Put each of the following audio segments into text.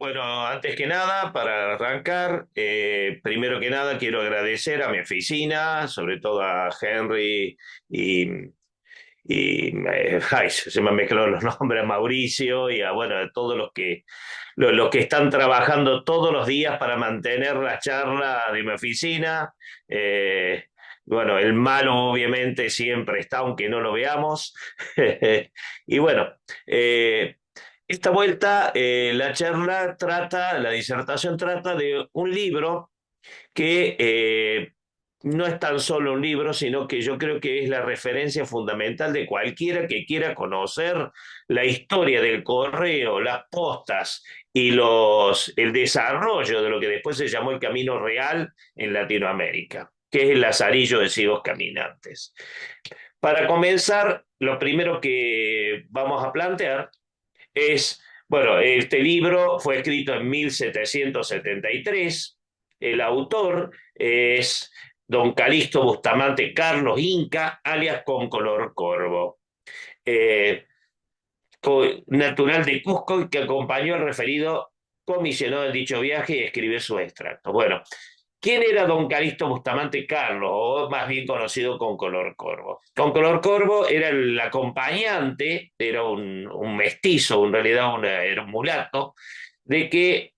Bueno, antes que nada, para arrancar, primero que nada quiero agradecer a mi oficina, sobre todo a Henry y, ay, se me mezclaron los nombres, a Mauricio y a, bueno, a todos los que están trabajando todos los días para mantener la charla de mi oficina. Eh, bueno, el malo obviamente siempre está, aunque no lo veamos. Y bueno, eh, esta vuelta, la disertación trata de un libro que no es tan solo un libro, sino que yo creo que es la referencia fundamental de cualquiera que quiera conocer la historia del correo, las postas y el desarrollo de lo que después se llamó el Camino Real en Latinoamérica, que es el Lazarillo de Ciegos Caminantes. Para comenzar, lo primero que vamos a plantear bueno, este libro fue escrito en 1773. El autor es don Calixto Bustamante Carlos Inca, alias Concolor Corvo, eh, natural de Cusco y que acompañó al referido comisionado en dicho viaje y escribió su extracto. Bueno, ¿quién era don Calixto Bustamante Carlos, o más bien conocido con Color Corvo? Con Color Corvo era el acompañante, era un mestizo, en realidad era un mulato, de que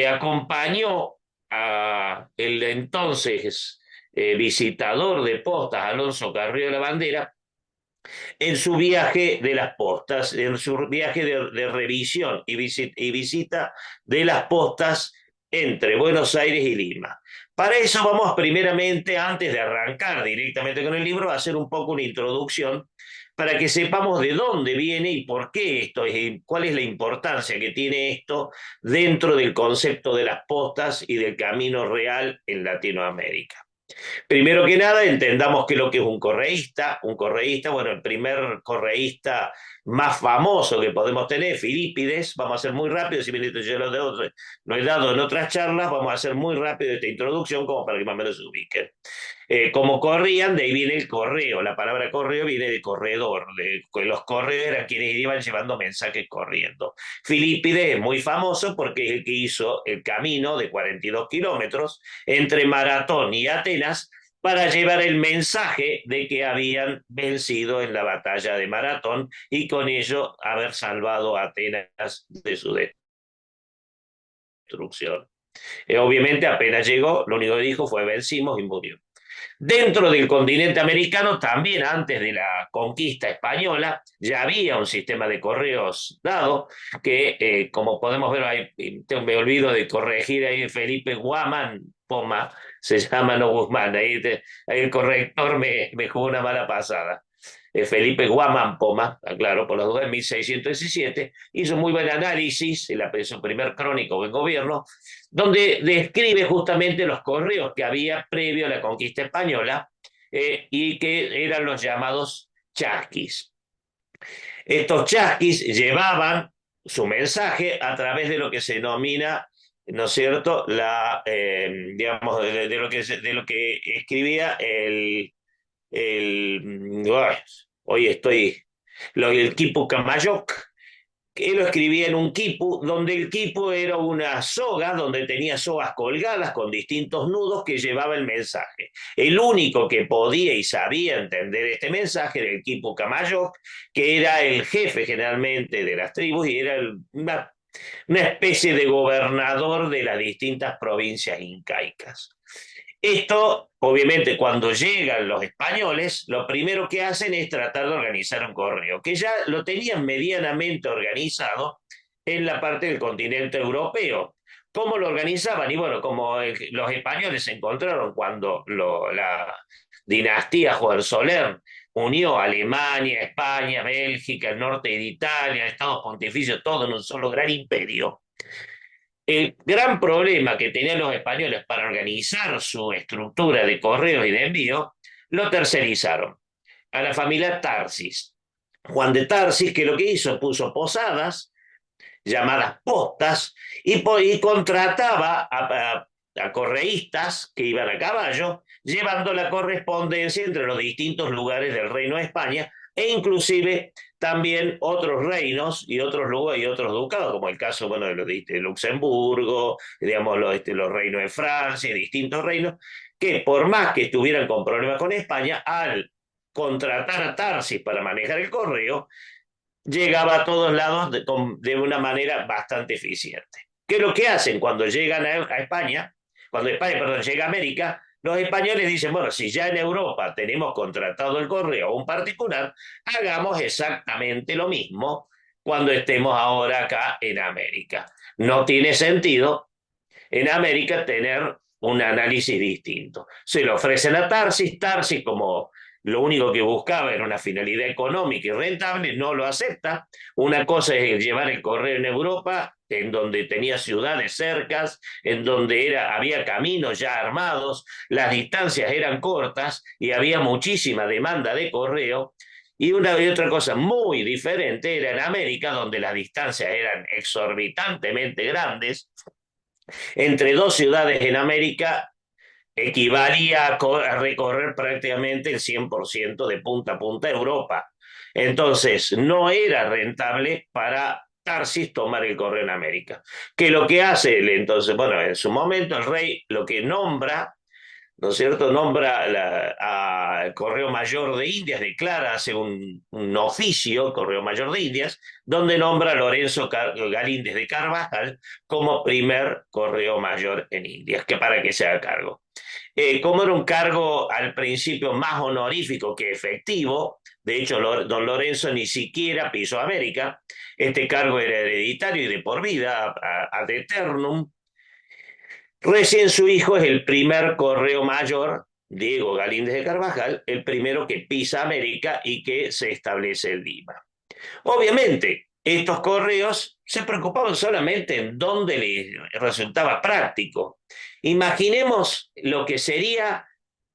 acompañó a el entonces visitador de postas, Alonso Carrillo de la Bandera, en su viaje de las postas, en su viaje de revisión y visita de las postas entre Buenos Aires y Lima. Para eso vamos primeramente, antes de arrancar directamente con el libro, a hacer un poco una introducción para que sepamos de dónde viene y por qué esto, y cuál es la importancia que tiene esto dentro del concepto de las postas y del camino real en Latinoamérica. Primero que nada, entendamos que lo que es un correísta, bueno, el primer correísta más famoso que podemos tener, Filipides. Vamos a ser muy rápido, si bien esto yo lo he dado en otras charlas, vamos a hacer muy rápido esta introducción como para que más o menos se ubiquen. Como corrían, de ahí viene el correo. La palabra correo viene de corredor. Los correos eran quienes iban llevando mensajes corriendo. Filipides es muy famoso porque es el que hizo el camino de 42 kilómetros entre Maratón y Atenas para llevar el mensaje de que habían vencido en la batalla de Maratón y con ello haber salvado a Atenas de su destrucción. Obviamente apenas llegó, lo único que dijo fue vencimos y murió. Dentro del continente americano, también antes de la conquista española, ya había un sistema de correos dado que, como podemos ver, me olvido de corregir ahí, Felipe Guaman Poma, se llama, no Guzmán, ahí el corrector me jugó una mala pasada. Felipe Guaman Poma, aclaro, por los dos, en 1617, hizo muy buen análisis en su primer crónico del gobierno, donde describe justamente los correos que había previo a la conquista española y que eran los llamados chasquis. Estos chasquis llevaban su mensaje a través de lo que se denomina, ¿no es cierto?, digamos, de lo que escribía ay, hoy estoy, el quipu Camayoc, que él lo escribía en un quipu, donde el quipu era una soga, donde tenía sogas colgadas con distintos nudos que llevaba el mensaje. El único que podía y sabía entender este mensaje era el quipu Camayoc, que era el jefe generalmente de las tribus y era una especie de gobernador de las distintas provincias incaicas. Esto, obviamente, cuando llegan los españoles, lo primero que hacen es tratar de organizar un correo, que ya lo tenían medianamente organizado en la parte del continente europeo. ¿Cómo lo organizaban? Y bueno, como los españoles se encontraron cuando la dinastía Hohenzollern unió Alemania, España, Bélgica, el norte de Italia, Estados Pontificios, todo en un solo gran imperio. El gran problema que tenían los españoles para organizar su estructura de correos y de envío, lo tercerizaron a la familia Tarsis. Juan de Tarsis, que lo que hizo, puso posadas llamadas postas y contrataba a correístas que iban a caballo, llevando la correspondencia entre los distintos lugares del Reino de España e inclusive también otros reinos y otros lugares y otros ducados, como el caso, bueno, de Luxemburgo, digamos, los reinos de Francia, distintos reinos, que por más que estuvieran con problemas con España, al contratar a Tarsis para manejar el correo, llegaba a todos lados de una manera bastante eficiente. ¿Qué es lo que hacen cuando llegan a España? Cuando España, perdón, llega a América, los españoles dicen, bueno, si ya en Europa tenemos contratado el correo a un particular, hagamos exactamente lo mismo cuando estemos ahora acá en América. No tiene sentido en América tener un análisis distinto. Se lo ofrecen a Tarsis, Tarsis como lo único que buscaba era una finalidad económica y rentable, no lo acepta. Una cosa es llevar el correo en Europa, en donde tenía ciudades cercas, en donde había caminos ya armados, las distancias eran cortas y había muchísima demanda de correo. Y una y otra cosa muy diferente era en América, donde las distancias eran exorbitantemente grandes. Entre dos ciudades en América equivalía a recorrer prácticamente el 100% de punta a punta Europa. Entonces, no era rentable para Tarsis tomar el correo en América. Que lo que hace él, entonces, bueno, en su momento el rey lo que nombra, ¿no es cierto? Nombra al Correo Mayor de Indias, declara, hace un oficio, Correo Mayor de Indias, donde nombra a Lorenzo Galíndez de Carvajal como primer Correo Mayor en Indias, que para que se haga cargo. Como era un cargo al principio más honorífico que efectivo, de hecho, don Lorenzo ni siquiera pisó América, este cargo era hereditario y de por vida, ad eternum. Recién su hijo es el primer correo mayor, Diego Galíndez de Carvajal, el primero que pisa América y que se establece en Lima. Obviamente, estos correos se preocupaban solamente en dónde les resultaba práctico. Imaginemos lo que sería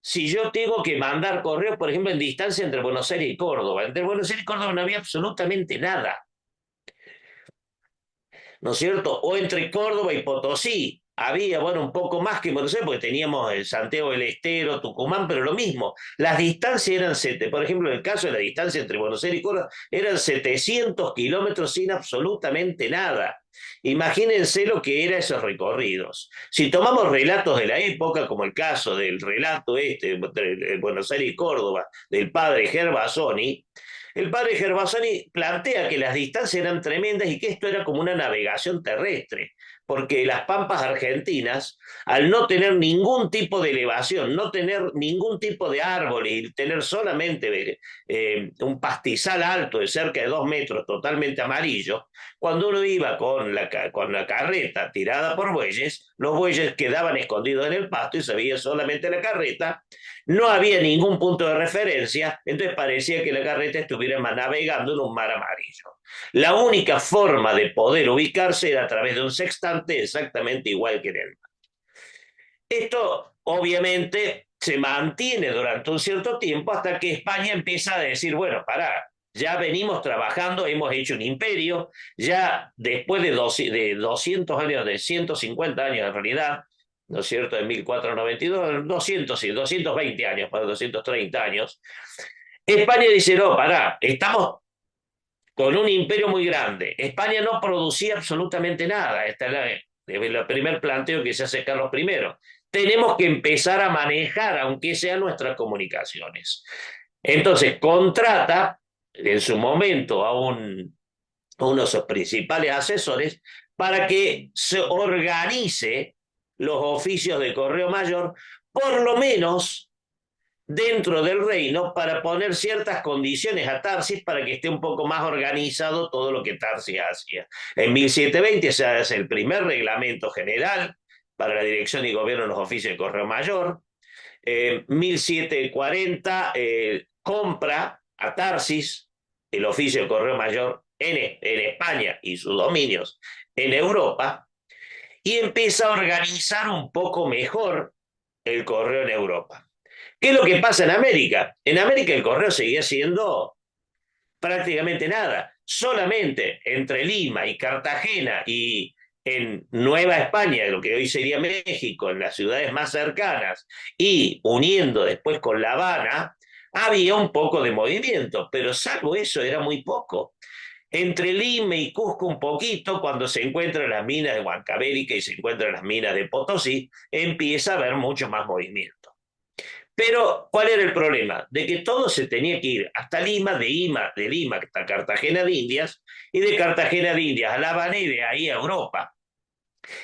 si yo tengo que mandar correos, por ejemplo, en distancia entre Buenos Aires y Córdoba. Entre Buenos Aires y Córdoba no había absolutamente nada, ¿no es cierto? O entre Córdoba y Potosí. Había, bueno, un poco más que Buenos Aires, porque teníamos el Santiago del Estero, Tucumán, pero lo mismo. Las distancias eran, por ejemplo, en el caso de la distancia entre Buenos Aires y Córdoba, eran 700 kilómetros sin absolutamente nada. Imagínense lo que eran esos recorridos. Si tomamos relatos de la época, como el caso del relato de Buenos Aires y Córdoba, del padre Gervasoni, el padre Gervasoni plantea que las distancias eran tremendas y que esto era como una navegación terrestre, porque las pampas argentinas, al no tener ningún tipo de elevación, no tener ningún tipo de árboles y tener solamente un pastizal alto de cerca de 2 metros, totalmente amarillo, cuando uno iba con la carreta tirada por bueyes, los bueyes quedaban escondidos en el pasto y se veía solamente la carreta. No había ningún punto de referencia, entonces parecía que la carreta estuviera navegando en un mar amarillo. La única forma de poder ubicarse era a través de un sextante exactamente igual que en el mar. Esto obviamente se mantiene durante un cierto tiempo hasta que España empieza a decir, bueno, pará, ya venimos trabajando, hemos hecho un imperio, ya después de 200 años, de 150 años en realidad, ¿no es cierto?, de 1492, 200, sí, 220 años, para 230 años, España dice, no, pará, estamos con un imperio muy grande. España no producía absolutamente nada. Este es el primer planteo que se hace Carlos I. Tenemos que empezar a manejar, aunque sean nuestras comunicaciones. Entonces, contrata en su momento a uno de sus principales asesores para que se organice los oficios de Correo Mayor, por lo menos dentro del reino, para poner ciertas condiciones a Tarsis para que esté un poco más organizado todo lo que Tarsis hacía. En 1720 se hace el primer reglamento general para la dirección y gobierno de los oficios de Correo Mayor. 1740 compra a Tarsis el oficio de Correo Mayor en España y sus dominios en Europa, y empieza a organizar un poco mejor el correo en Europa. ¿Qué es lo que pasa en América? En América el correo seguía siendo prácticamente nada. Solamente entre Lima y Cartagena y en Nueva España, lo que hoy sería México, en las ciudades más cercanas, y uniendo después con La Habana, Había un poco de movimiento, pero salvo eso era muy poco. Entre Lima y Cusco un poquito, cuando se encuentran las minas de Huancavelica y se encuentran las minas de Potosí, empieza a haber mucho más movimiento. Pero, ¿cuál era el problema? De que todo se tenía que ir hasta Lima, de Lima hasta Cartagena de Indias, y de Cartagena de Indias a La Habana y de ahí a Europa.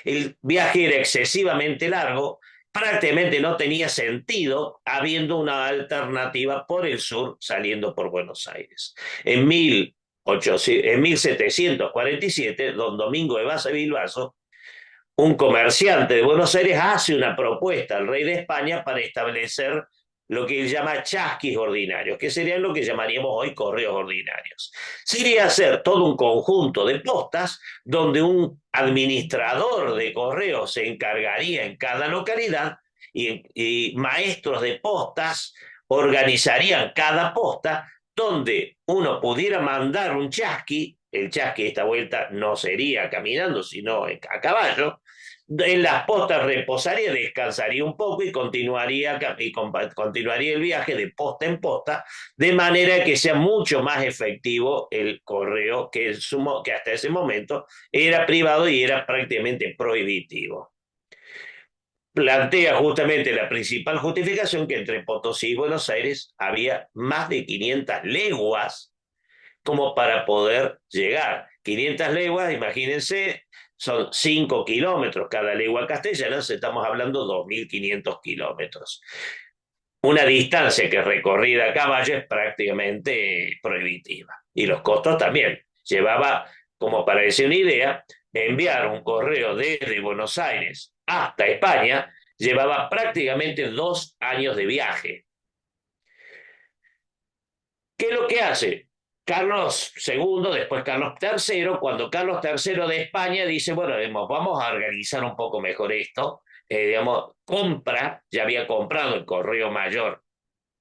El viaje era excesivamente largo, prácticamente no tenía sentido, habiendo una alternativa por el sur saliendo por Buenos Aires. En 1747, don Domingo de Baza Bilbaso, un comerciante de Buenos Aires, hace una propuesta al rey de España para establecer lo que él llama chasquis ordinarios, que serían lo que llamaríamos hoy correos ordinarios. Sería hacer todo un conjunto de postas donde un administrador de correos se encargaría en cada localidad y maestros de postas organizarían cada posta donde uno pudiera mandar un chasqui. El chasqui esta vuelta no sería caminando, sino a caballo. En las postas reposaría, descansaría un poco y continuaría el viaje de posta en posta, de manera que sea mucho más efectivo el correo que hasta ese momento era privado y era prácticamente prohibitivo. Plantea justamente la principal justificación que entre Potosí y Buenos Aires había más de 500 leguas como para poder llegar. 500 leguas, imagínense, son 5 kilómetros cada legua castellana, estamos hablando de 2.500 kilómetros. Una distancia que recorrida a caballo es prácticamente prohibitiva. Y los costos también. Llevaba, como para decir una idea, enviar un correo desde Buenos Aires hasta España, llevaba prácticamente 2 años de viaje. ¿Qué es lo que hace? Carlos II, después Carlos III, cuando Carlos III de España dice, bueno, vamos a organizar un poco mejor esto, ya había comprado el Correo Mayor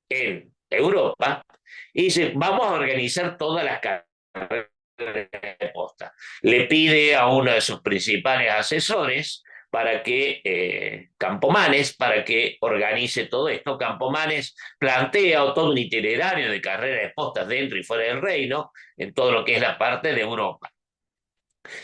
en Europa, y dice, vamos a organizar todas las carreras de posta. Le pide a uno de sus principales asesores, Campomanes, para que organice todo esto. Campomanes plantea todo un itinerario de carreras de postas dentro y fuera del reino, en todo lo que es la parte de Europa.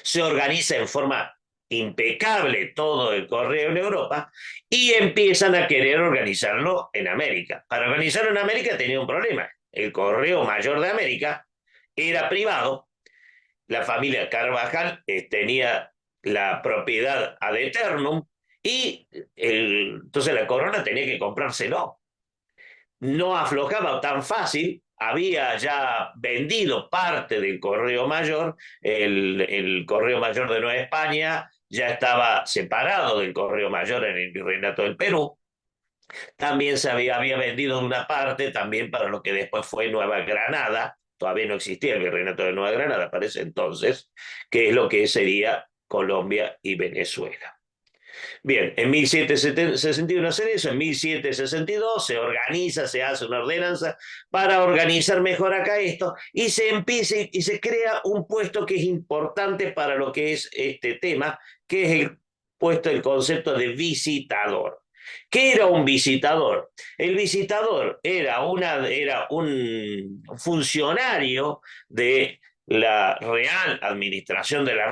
Se organiza en forma impecable todo el correo en Europa y empiezan a querer organizarlo en América. Para organizarlo en América tenía un problema. El Correo Mayor de América era privado. La familia Carvajal tenía la propiedad ad eternum y entonces la corona tenía que comprárselo. No aflojaba tan fácil, había ya vendido parte del Correo Mayor, el Correo Mayor de Nueva España ya estaba separado del Correo Mayor en el Virreinato del Perú, también había vendido una parte también para lo que después fue Nueva Granada, todavía no existía el Virreinato de Nueva Granada para ese entonces, que es lo que sería Colombia y Venezuela. Bien, en 1761 hacer eso, en 1762 se organiza, se hace una ordenanza para organizar mejor acá esto y se empieza y se crea un puesto que es importante para lo que es este tema, que es el puesto del concepto de visitador. ¿Qué era un visitador? El visitador era un funcionario de la Real Administración de la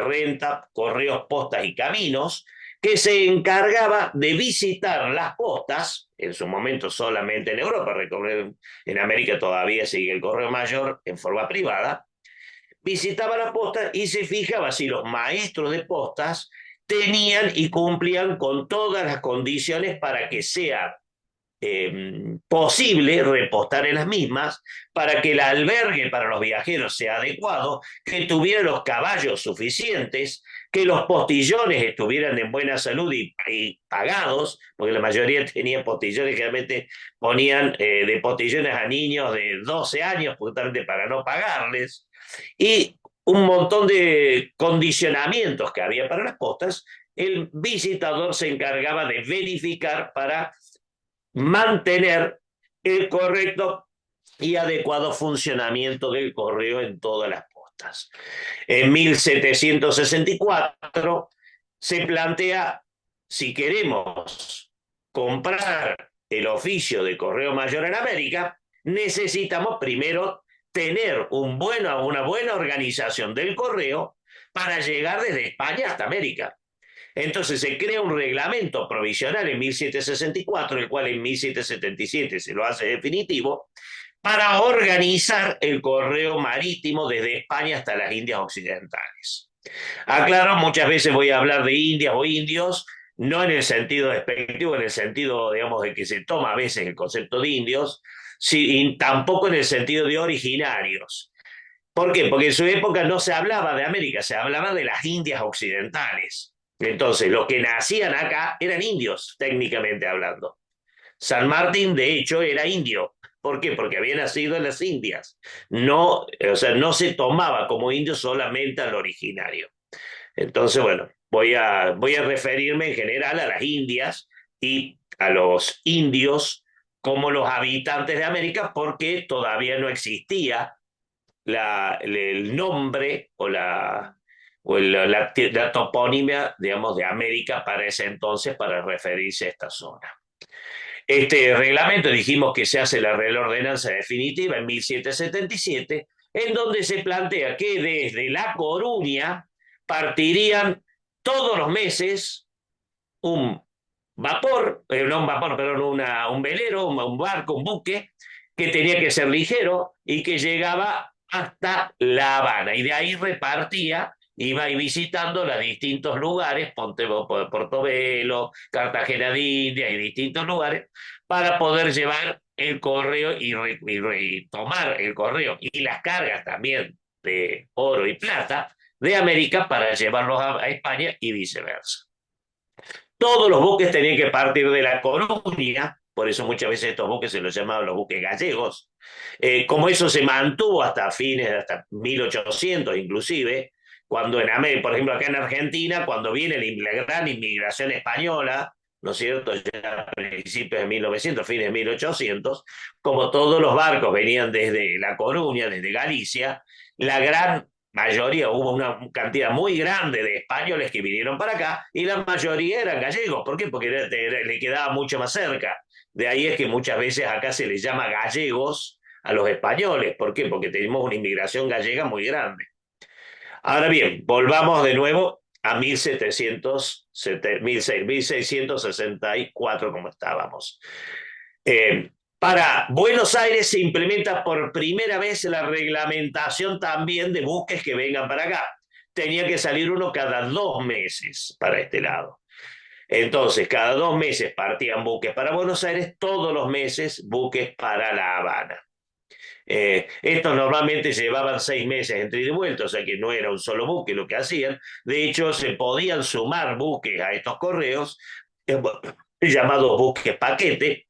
renta, correos, postas y caminos, que se encargaba de visitar las postas, en su momento solamente en Europa, en América todavía sigue el correo mayor en forma privada, visitaba la posta y se fijaba si los maestros de postas tenían y cumplían con todas las condiciones para que sea posible repostar en las mismas, para que el albergue para los viajeros sea adecuado, que tuviera los caballos suficientes, que los postillones estuvieran en buena salud y pagados, porque la mayoría tenía postillones, generalmente ponían de postillones a niños de 12 años, justamente para no pagarles, y un montón de condicionamientos que había para las postas. El visitador se encargaba de verificar para mantener el correcto y adecuado funcionamiento del correo en todas las postas. En 1764 se plantea, si queremos comprar el oficio de correo mayor en América, necesitamos primero tener una buena organización del correo para llegar desde España hasta América. Entonces se crea un reglamento provisional en 1764, el cual en 1777 se lo hace definitivo, para organizar el correo marítimo desde España hasta las Indias Occidentales. Aclaro, muchas veces voy a hablar de Indias o indios, no en el sentido despectivo, en el sentido, digamos, de que se toma a veces el concepto de indios, y tampoco en el sentido de originarios. ¿Por qué? Porque en su época no se hablaba de América, se hablaba de las Indias Occidentales. Entonces, los que nacían acá eran indios, técnicamente hablando. San Martín, de hecho, era indio. ¿Por qué? Porque había nacido en las Indias. No, o sea, no se tomaba como indio solamente al originario. Entonces, bueno, voy a referirme en general a las Indias y a los indios como los habitantes de América porque todavía no existía el nombre o la toponimia, digamos, de América para ese entonces para referirse a esta zona. Este reglamento dijimos que se hace la Real Ordenanza definitiva en 1777, en donde se plantea que desde La Coruña partirían todos los meses un vapor, no un vapor, perdón, un velero, un barco, un buque, que tenía que ser ligero y que llegaba hasta La Habana. Y de ahí repartía, iba y visitando los distintos lugares, Portobelo, Cartagena de India y distintos lugares, para poder llevar el correo y tomar el correo y las cargas también de oro y plata de América para llevarlos a España y viceversa. Todos los buques tenían que partir de La Coruña, por eso muchas veces estos buques se los llamaban los buques gallegos. Como eso se mantuvo hasta 1800 inclusive, cuando en América, por ejemplo acá en Argentina, cuando viene la gran inmigración española, ¿no es cierto? Ya a principios de 1900, fines de 1800, como todos los barcos venían desde La Coruña, desde Galicia, la gran mayoría, hubo una cantidad muy grande de españoles que vinieron para acá y la mayoría eran gallegos. ¿Por qué? Porque le quedaba mucho más cerca. De ahí es que muchas veces acá se les llama gallegos a los españoles. ¿Por qué? Porque tenemos una inmigración gallega muy grande. Ahora bien, volvamos de nuevo a 1664, como estábamos. Para Buenos Aires se implementa por primera vez la reglamentación también de buques que vengan para acá. Tenía que salir uno cada 2 meses para este lado. Entonces, cada 2 meses partían buques para Buenos Aires, todos los meses buques para La Habana. Estos normalmente llevaban 6 meses entre ida y vuelta, o sea que no era un solo buque lo que hacían. De hecho, se podían sumar buques a estos correos, llamados buques paquete,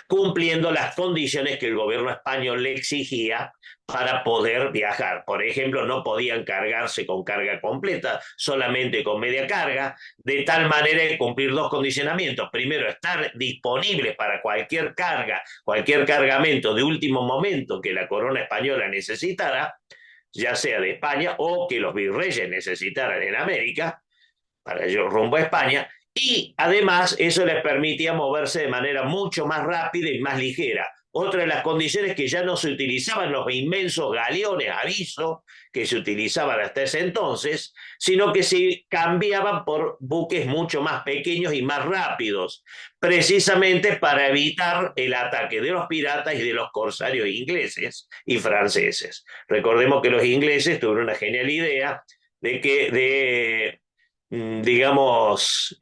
cumpliendo las condiciones que el gobierno español le exigía para poder viajar. Por ejemplo, no podían cargarse con carga completa, solamente con media carga, de tal manera de cumplir dos condicionamientos. Primero, estar disponibles para cualquier carga, cualquier cargamento de último momento que la corona española necesitara, ya sea de España o que los virreyes necesitaran en América, para ello rumbo a España, y además eso les permitía moverse de manera mucho más rápida y más ligera. Otra de las condiciones que ya no se utilizaban los inmensos galeones aviso que se utilizaban hasta ese entonces, sino que se cambiaban por buques mucho más pequeños y más rápidos, precisamente para evitar el ataque de los piratas y de los corsarios ingleses y franceses. Recordemos que los ingleses tuvieron una genial idea de digamos,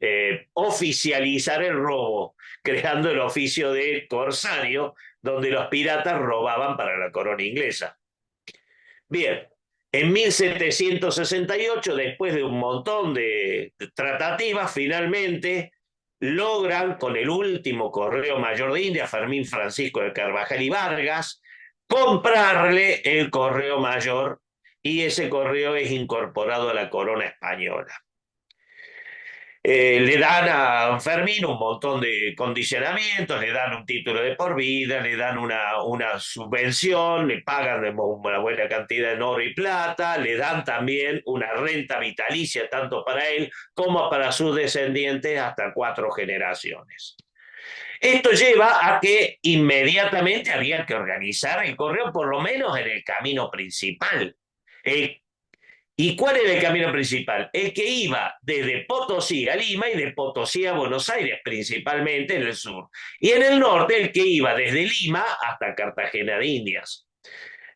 oficializar el robo, creando el oficio de corsario, donde los piratas robaban para la corona inglesa. Bien, en 1768, después de un montón de tratativas, finalmente logran, con el último correo mayor de India, Fermín Francisco de Carvajal y Vargas, comprarle el correo mayor y ese correo es incorporado a la corona española. Le dan a Fermín un montón de condicionamientos, le dan un título de por vida, le dan una subvención, le pagan una buena cantidad en oro y plata, le dan también una renta vitalicia tanto para él como para sus descendientes hasta 4 generaciones. Esto lleva a que inmediatamente había que organizar el correo, por lo menos en el camino principal. El ¿Y cuál era el camino principal? El que iba desde Potosí a Lima y de Potosí a Buenos Aires, principalmente en el sur. Y en el norte, el que iba desde Lima hasta Cartagena de Indias.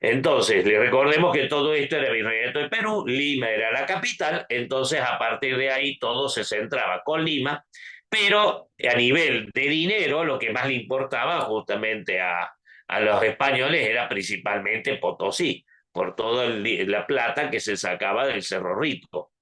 Entonces, le recordemos que todo esto era Virreinato de Perú, Lima era la capital, entonces a partir de ahí todo se centraba con Lima, pero a nivel de dinero lo que más le importaba justamente a los españoles era principalmente Potosí, por toda la plata que se sacaba del Cerro Rico.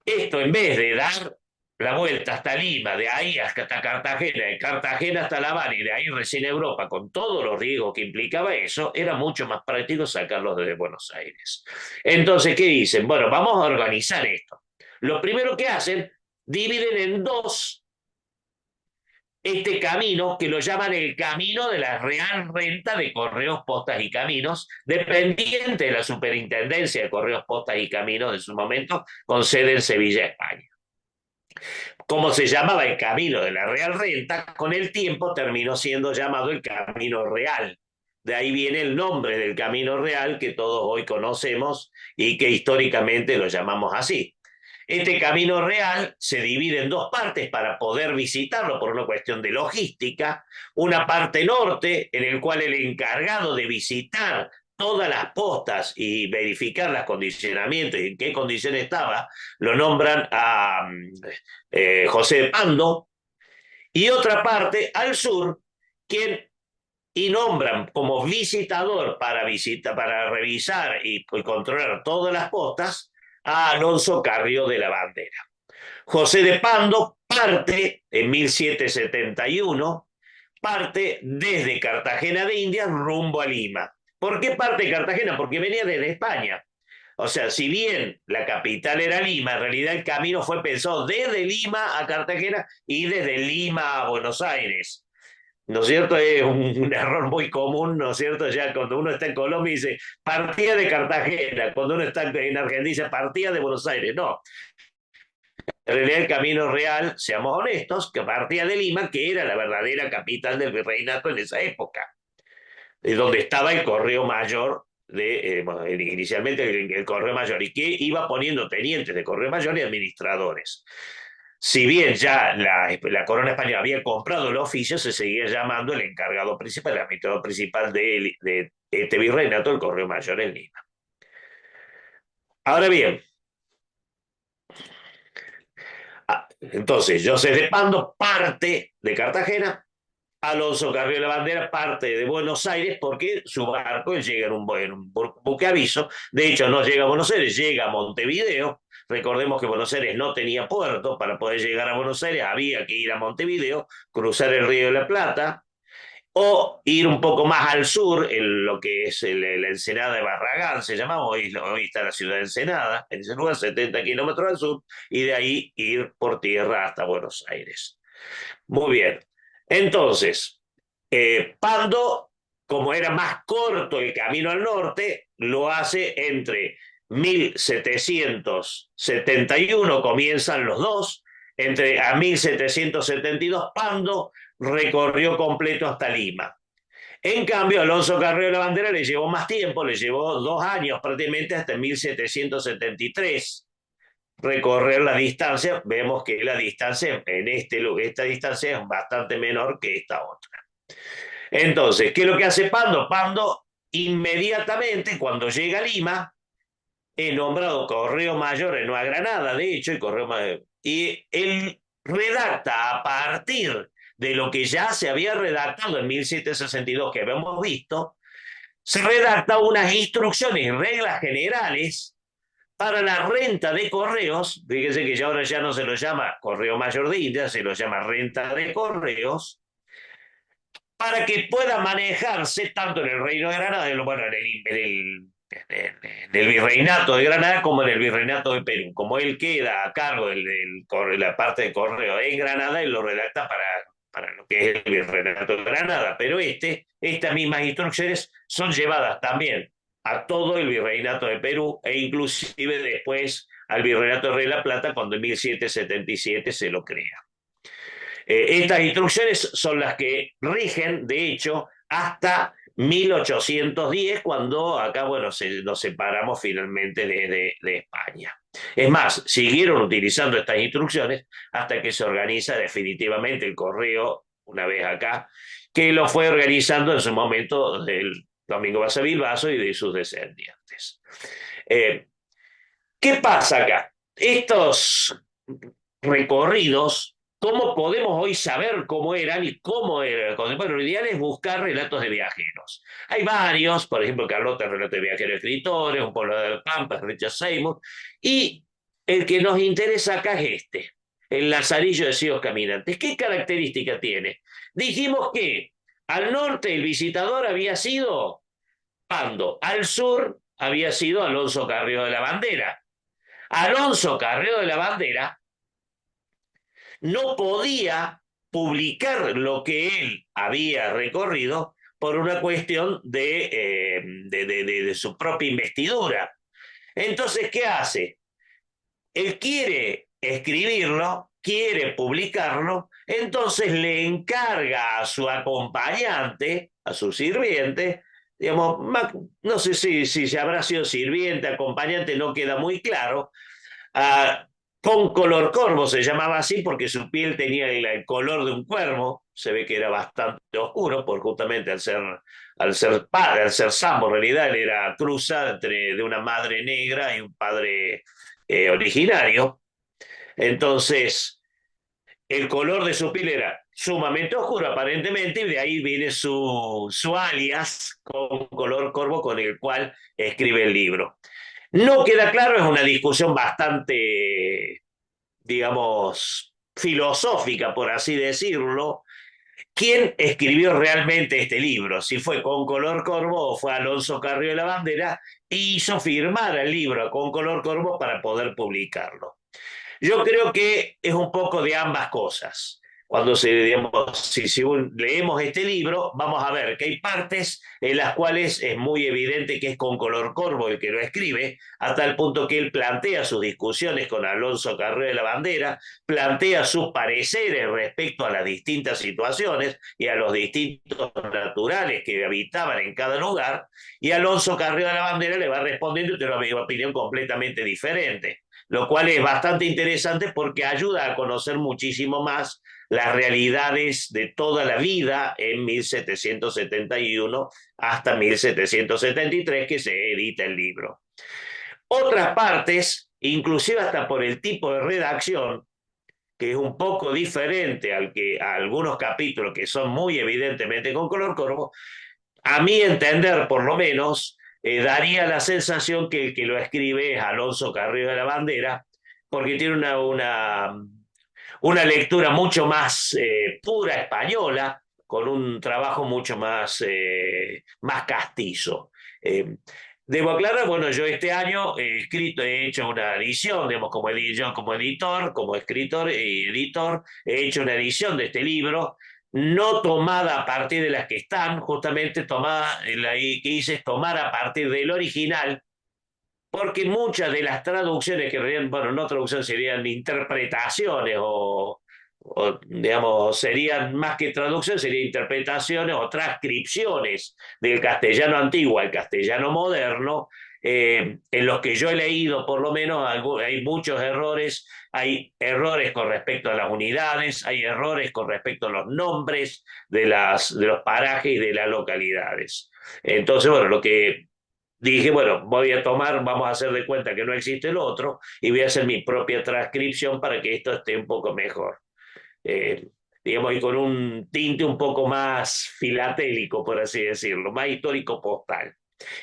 Esto en vez de dar la vuelta hasta Lima, de ahí hasta Cartagena, de Cartagena hasta La Habana y de ahí recién Europa, con todos los riesgos que implicaba eso, era mucho más práctico sacarlos desde Buenos Aires. Entonces, ¿qué dicen? Bueno, vamos a organizar esto. Lo primero que hacen, dividen en dos este camino que lo llaman el camino de la Real Renta de Correos, Postas y Caminos, dependiente de la Superintendencia de Correos, Postas y Caminos de su momento, con sede en Sevilla, España. Como se llamaba el camino de la Real Renta, con el tiempo terminó siendo llamado el Camino Real. De ahí viene el nombre del Camino Real que todos hoy conocemos y que históricamente lo llamamos así. Este camino real se divide en dos partes para poder visitarlo por una cuestión de logística. Una parte norte, en el cual el encargado de visitar todas las postas y verificar los condicionamientos y en qué condición estaba, lo nombran a José de Pando. Y otra parte al sur, quien y nombran como visitador para revisar y controlar todas las postas a Alonso Carrió de la Bandera. José de Pando parte en 1771, parte desde Cartagena de Indias rumbo a Lima. ¿Por qué parte de Cartagena? Porque venía desde España. O sea, si bien la capital era Lima, en realidad el camino fue pensado desde Lima a Cartagena y desde Lima a Buenos Aires. ¿No es cierto? Es un error muy común, ¿no es cierto? Ya cuando uno está en Colombia dice, partía de Cartagena, cuando uno está en Argentina dice, partía de Buenos Aires. No, en realidad el camino real, seamos honestos, que partía de Lima, que era la verdadera capital del virreinato en esa época, de donde estaba el Correo Mayor, inicialmente el Correo Mayor, y que iba poniendo tenientes de Correo Mayor y administradores. Si bien ya la corona española había comprado el oficio, se seguía llamando el encargado principal, el administrador principal de este virreinato, el Correo Mayor en Lima. Ahora bien, entonces José de Pando parte de Cartagena, Alonso Carrió de la Bandera parte de Buenos Aires porque su barco llega en un buque aviso. De hecho, no llega a Buenos Aires, llega a Montevideo. Recordemos que Buenos Aires no tenía puerto. Para poder llegar a Buenos Aires había que ir a Montevideo, cruzar el Río de la Plata o ir un poco más al sur, en lo que es la Ensenada de Barragán, se llama hoy está la ciudad de Ensenada, en ese lugar, 70 kilómetros al sur, y de ahí ir por tierra hasta Buenos Aires. Muy bien. Entonces, Pando, como era más corto el camino al norte, lo hace entre 1771, comienzan los dos, a 1772 Pando recorrió completo hasta Lima. En cambio, Alonso Carrero de la Bandera le llevó más tiempo, le llevó 2 años prácticamente hasta 1773 recorrer la distancia. Vemos que la distancia esta distancia es bastante menor que esta otra. Entonces, ¿qué es lo que hace Pando? Pando inmediatamente cuando llega a Lima es nombrado Correo Mayor en Nueva Granada, de hecho, y él redacta a partir de lo que ya se había redactado en 1762, que habíamos visto, se redacta unas instrucciones y reglas generales para la renta de correos. Fíjense que ya ahora ya no se lo llama Correo Mayor de India, se lo llama renta de correos, para que pueda manejarse tanto en el Reino de Granada, bueno, en el Virreinato de Granada como en el Virreinato de Perú. Como él queda a cargo de la parte de correo en Granada, él lo redacta para lo que es el Virreinato de Granada. Pero estas mismas instrucciones son llevadas también a todo el Virreinato de Perú e inclusive después al Virreinato de Rey de la Plata cuando en 1777 se lo crea. Estas instrucciones son las que rigen, de hecho, hasta 1810, cuando acá, bueno, nos separamos finalmente de España. Es más, siguieron utilizando estas instrucciones hasta que se organiza definitivamente el correo, una vez acá, que lo fue organizando en su momento el Domingo Basavilbaso y de sus descendientes. Eh, ¿Qué pasa acá? Estos recorridos, ¿cómo podemos hoy saber cómo eran y cómo eran? Bueno, lo ideal es buscar relatos de viajeros. Hay varios, por ejemplo, Carlota, relato de viajeros escritores, Un pueblo del Pampa, Richard Seymour, y el que nos interesa acá es este, el Lazarillo de Ciegos Caminantes. ¿Qué característica tiene? Dijimos que al norte el visitador había sido Pando, al sur había sido Alonso Carrero de la Bandera. Alonso Carrero de la Bandera no podía publicar lo que él había recorrido por una cuestión de su propia investidura. Entonces, ¿qué hace? Él quiere escribirlo, quiere publicarlo, entonces le encarga a su acompañante, a su sirviente, digamos, no sé si habrá sido sirviente, acompañante, no queda muy claro, a con color corvo se llamaba así porque su piel tenía el color de un cuervo, se ve que era bastante oscuro, por justamente al ser padre, al ser sambo, en realidad él era cruza de una madre negra y un padre originario. Entonces, el color de su piel era sumamente oscuro aparentemente, y de ahí viene su alias con color corvo con el cual escribe el libro. No queda claro, es una discusión bastante, digamos, filosófica, por así decirlo, quién escribió realmente este libro, si fue Con Color Corvo o fue Alonso Carrillo de la Bandera, e hizo firmar el libro Con Color Corvo para poder publicarlo. Yo creo que es un poco de ambas cosas. Cuando digamos, si leemos este libro, vamos a ver que hay partes en las cuales es muy evidente que es con color corvo el que lo escribe, hasta el punto que él plantea sus discusiones con Alonso Carrero de la Bandera, plantea sus pareceres respecto a las distintas situaciones y a los distintos naturales que habitaban en cada lugar, y Alonso Carrero de la Bandera le va respondiendo y tiene una opinión completamente diferente, lo cual es bastante interesante porque ayuda a conocer muchísimo más las realidades de toda la vida en 1771 hasta 1773 que se edita el libro. Otras partes, inclusive hasta por el tipo de redacción, que es un poco diferente a algunos capítulos que son muy evidentemente con color corvo, a mi entender por lo menos, daría la sensación que el que lo escribe es Alonso Carrillo de la Bandera, porque tiene una lectura mucho más pura española, con un trabajo mucho más castizo. Eh, Debo aclarar, bueno, yo este año he hecho una edición, digamos, yo como editor, como escritor y editor, he hecho una edición de este libro, no tomada a partir de las que están, justamente tomada, la que hice es tomar a partir del original, porque muchas de las traducciones que, bueno, no traducciones, serían interpretaciones digamos, serían más que traducciones, serían interpretaciones o transcripciones del castellano antiguo al castellano moderno, en los que yo he leído, por lo menos, hay muchos errores, hay errores con respecto a las unidades, hay errores con respecto a los nombres de los parajes y de las localidades. Entonces, bueno, lo que dije, bueno, vamos a hacer de cuenta que no existe el otro y voy a hacer mi propia transcripción para que esto esté un poco mejor. Eh, digamos, y con un tinte un poco más filatélico, por así decirlo, más histórico postal.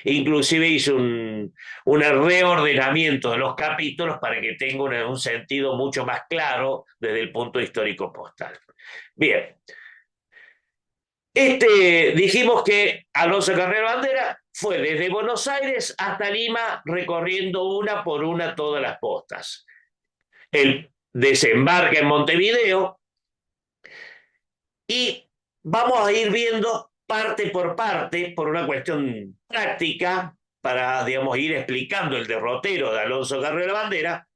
Inclusive hice un reordenamiento de los capítulos para que tenga un sentido mucho más claro desde el punto histórico postal. Bien, dijimos que Alonso Carrero Bandera fue desde Buenos Aires hasta Lima recorriendo una por una todas las postas. Él desembarca en Montevideo y vamos a ir viendo parte por parte, por una cuestión práctica, para, digamos, ir explicando el derrotero de Alonso Carrero Bandera.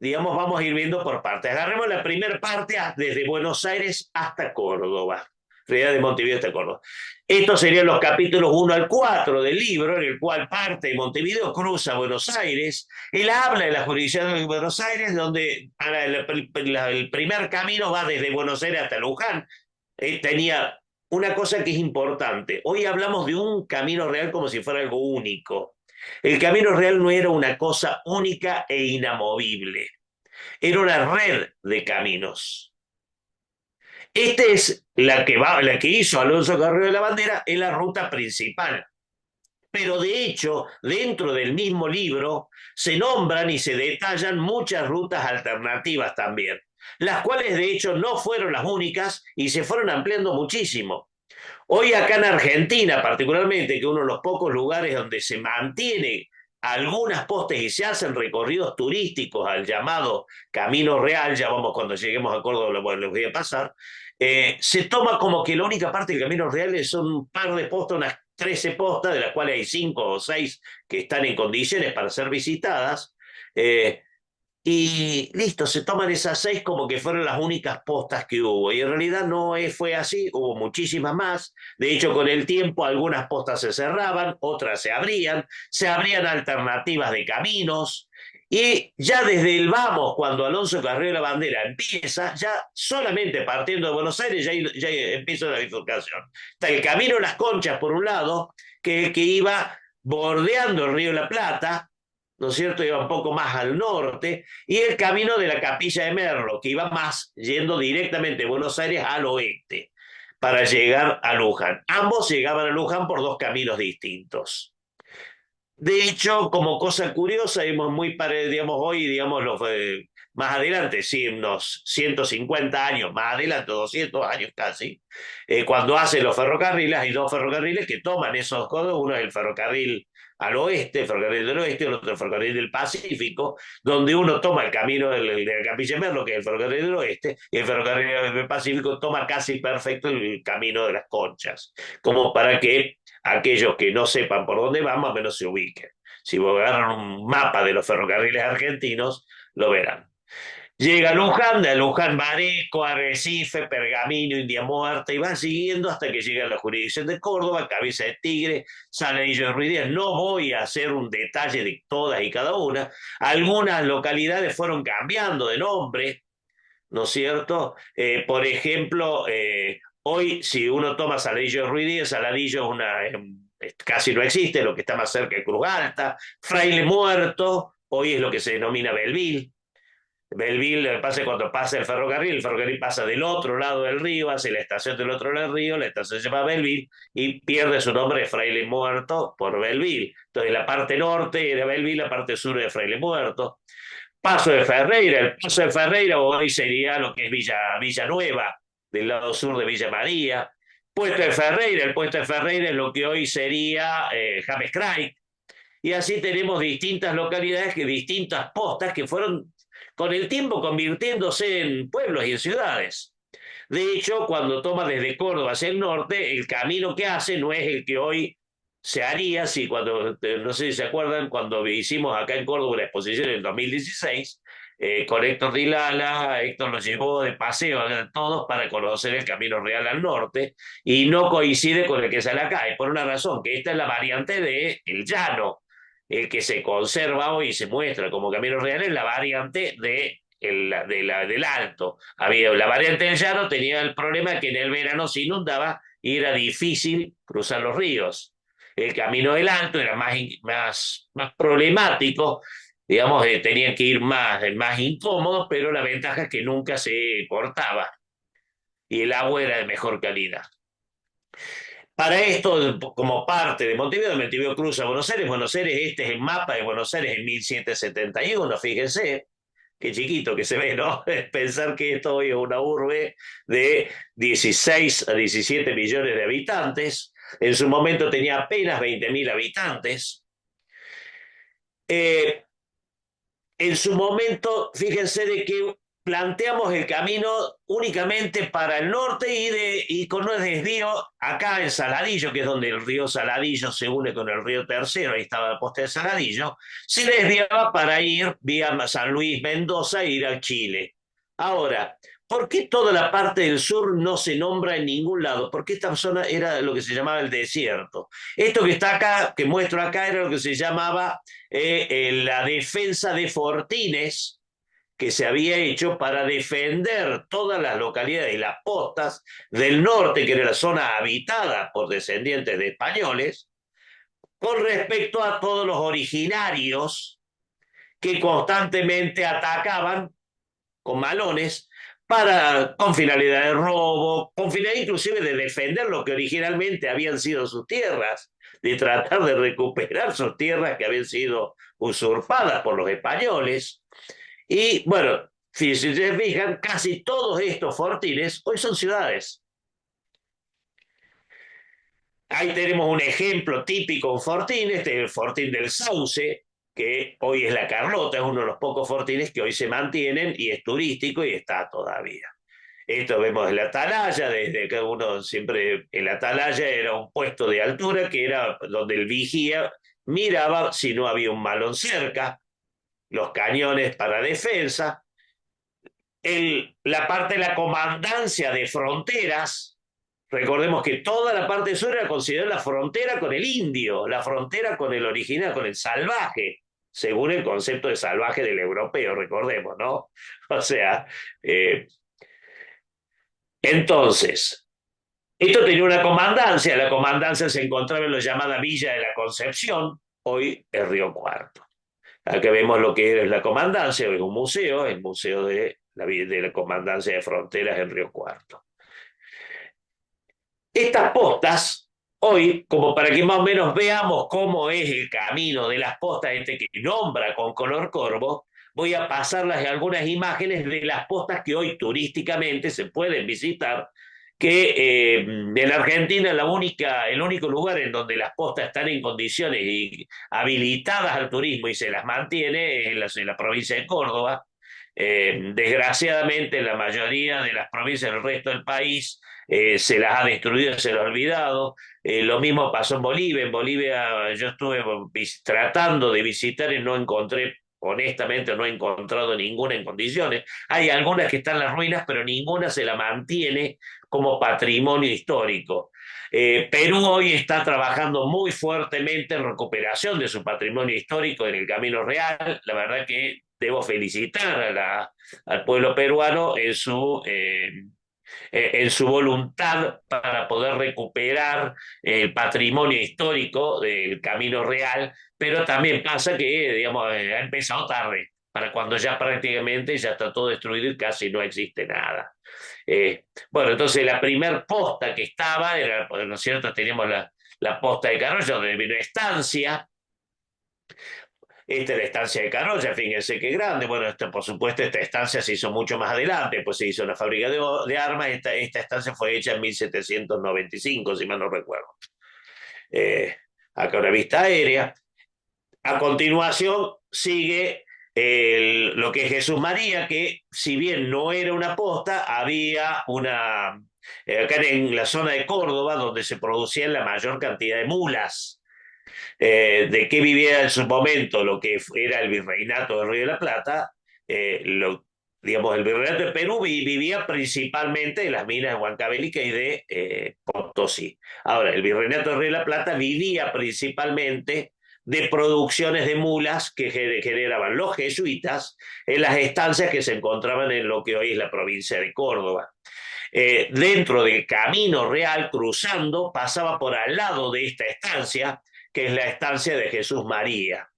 digamos, vamos a ir viendo por partes. Agarremos la primera parte desde Buenos Aires hasta Córdoba. Realidad de Montevideo hasta Córdoba. Estos serían los capítulos 1 al 4 del libro, en el cual parte de Montevideo, cruza Buenos Aires. Él habla de la jurisdicción de Buenos Aires, donde el primer camino va desde Buenos Aires hasta Luján. Tenía una cosa que es importante. Hoy hablamos de un camino real como si fuera algo único. El camino real no era una cosa única e inamovible. Era una red de caminos. Esta es la que hizo Alonso Carrero de la Bandera, es la ruta principal. Pero de hecho, dentro del mismo libro se nombran y se detallan muchas rutas alternativas también, las cuales de hecho no fueron las únicas y se fueron ampliando muchísimo. Hoy acá en Argentina, particularmente, que uno de los pocos lugares donde se mantiene algunas postes y se hacen recorridos turísticos al llamado Camino Real, ya vamos cuando lleguemos a Córdoba, bueno, les voy a pasar, se toma como que la única parte del Camino Real son un par de postas, unas 13 postas, de las cuales hay 5 o 6 que están en condiciones para ser visitadas, y listo, se toman esas 6 como que fueron las únicas postas que hubo. Y en realidad no fue así, hubo muchísimas más. De hecho, con el tiempo algunas postas se cerraban, otras se abrían alternativas de caminos. Y ya desde el vamos, cuando Alonso Carrero de la Bandera empieza, ya solamente partiendo de Buenos Aires, ya empieza la bifurcación. Está el camino de las Conchas, por un lado, que iba bordeando el río de la Plata, ¿no es cierto? Iba un poco más al norte, y el camino de la Capilla de Merlo, que iba más yendo directamente de Buenos Aires al oeste, para llegar a Luján. Ambos llegaban a Luján por 2 caminos distintos. De hecho, como cosa curiosa, digamos, hoy, digamos, más adelante, sí, unos 150 años más adelante, 200 años casi, cuando hacen los ferrocarriles, hay 2 ferrocarriles que toman esos codos, uno es el ferrocarril al oeste, el ferrocarril del oeste, el otro el ferrocarril del Pacífico, donde uno toma el camino del Capilla Merlo, que es el ferrocarril del oeste, y el ferrocarril del Pacífico toma casi perfecto el camino de las Conchas, como para que aquellos que no sepan por dónde van, más o menos se ubiquen. Si vos agarran un mapa de los ferrocarriles argentinos, lo verán. Llega a Luján, de Luján, Mareco, Arrecife, Pergamino, India Muerta, y va siguiendo hasta que llega a la jurisdicción de Córdoba, Cabeza de Tigre, Saladillo de Ruidías. No voy a hacer un detalle de todas y cada una. Algunas localidades fueron cambiando de nombre, ¿no es cierto? Por ejemplo, hoy si uno toma Saladillo de Ruidías, Saladillo es casi no existe, lo que está más cerca de Cruz Alta. Fraile Muerto, hoy es lo que se denomina Belville. Belleville, lo que pasa es cuando pasa el ferrocarril pasa del otro lado del río, hacia la estación del otro lado del río, la estación se llama Belleville y pierde su nombre de Fraile Muerto por Belleville. Entonces la parte norte de Belleville, la parte sur de Fraile Muerto. Paso de Ferreira, el Paso de Ferreira hoy sería lo que es Villanueva, del lado sur de Villa María. Puesto de Ferreira, el Puesto de Ferreira es lo que hoy sería James Craig. Y así tenemos distintas localidades, distintas postas que fueron con el tiempo convirtiéndose en pueblos y en ciudades. De hecho, cuando toma desde Córdoba hacia el norte, el camino que hace no es el que hoy se haría, si cuando, no sé si se acuerdan, cuando hicimos acá en Córdoba una exposición en el 2016, con Héctor Dilala, Héctor nos llevó de paseo a todos para conocer el camino real al norte, y no coincide con el que sale acá, y por una razón, que esta es la variante de el llano, el que se conserva hoy y se muestra como camino real es la variante del alto. La variante del llano tenía el problema que en el verano se inundaba y era difícil cruzar los ríos. El camino del alto era más problemático, digamos, tenían que ir más incómodos, pero la ventaja es que nunca se cortaba y el agua era de mejor calidad. Para esto, como parte de Montevideo cruza Buenos Aires, este es el mapa de Buenos Aires en 1771, fíjense, qué chiquito que se ve, ¿no? Pensar que esto hoy es una urbe de 16 a 17 millones de habitantes, en su momento tenía apenas 20.000 habitantes. En su momento, fíjense de que planteamos el camino únicamente para el norte y con un desvío acá en Saladillo, que es donde el río Saladillo se une con el río Tercero, ahí estaba la posta de Saladillo, se desviaba para ir vía San Luis, Mendoza e ir a Chile. Ahora, ¿por qué toda la parte del sur no se nombra en ningún lado? Porque esta zona era lo que se llamaba el desierto. Esto que está acá, que muestro acá, era lo que se llamaba la defensa de Fortines, que se había hecho para defender todas las localidades y las postas del norte, que era la zona habitada por descendientes de españoles, con respecto a todos los originarios que constantemente atacaban con malones con finalidad de robo, con finalidad inclusive de defender lo que originalmente habían sido sus tierras, de tratar de recuperar sus tierras que habían sido usurpadas por los españoles. Y bueno, si se fijan, casi todos estos fortines hoy son ciudades. Ahí tenemos un ejemplo típico, un fortín, este es el fortín del Sauce, que hoy es la Carlota, es uno de los pocos fortines que hoy se mantienen y es turístico y está todavía. Esto vemos en la atalaya, desde que uno siempre, en la atalaya era un puesto de altura que era donde el vigía miraba si no había un malón cerca, los cañones para defensa, la parte de la comandancia de fronteras. Recordemos que toda la parte sur era considerada la frontera con el indio, la frontera con el original, con el salvaje, según el concepto de salvaje del europeo, recordemos, ¿no? O sea, entonces, esto tenía una comandancia, la comandancia se encontraba en la llamada Villa de la Concepción, hoy es Río Cuarto. Acá vemos lo que es la comandancia, es un museo, el museo de la comandancia de fronteras en Río Cuarto. Estas postas, hoy, como para que más o menos veamos cómo es el camino de las postas, este que nombra con color corvo, voy a pasarles algunas imágenes de las postas que hoy turísticamente se pueden visitar, que en Argentina el único lugar en donde las postas están en condiciones y habilitadas al turismo y se las mantiene es en la provincia de Córdoba. Desgraciadamente, la mayoría de las provincias del resto del país se las ha destruido, se las ha olvidado. Lo mismo pasó en Bolivia. En Bolivia yo estuve tratando de visitar y no encontré, honestamente, no he encontrado ninguna en condiciones. Hay algunas que están en las ruinas, pero ninguna se la mantiene como patrimonio histórico. Perú hoy está trabajando muy fuertemente en recuperación de su patrimonio histórico en el Camino Real. La verdad que debo felicitar al pueblo peruano en su voluntad para poder recuperar el patrimonio histórico del Camino Real, pero también pasa que, digamos, ha empezado tarde, para cuando ya prácticamente ya está todo destruido y casi no existe nada. Bueno, entonces la primer posta que estaba era, ¿no es cierto? Teníamos la posta de Carrolla, donde vino estancia. Esta es la estancia de Carolla, fíjense qué grande. Bueno, por supuesto, esta estancia se hizo mucho más adelante, pues se hizo una fábrica de armas. Esta estancia fue hecha en 1795, si mal no recuerdo. Acá una vista aérea. A continuación sigue lo que es Jesús María, que si bien no era una posta, había acá en la zona de Córdoba, donde se producían la mayor cantidad de mulas. De qué vivía en su momento lo que era el virreinato del Río de la Plata, digamos, el virreinato de Perú vivía principalmente en las minas de Huancavelica y de Potosí. Ahora, el virreinato del Río de la Plata vivía principalmente de producciones de mulas que generaban los jesuitas en las estancias que se encontraban en lo que hoy es la provincia de Córdoba. Dentro del Camino Real, cruzando, pasaba por al lado de esta estancia, que es la estancia de Jesús María.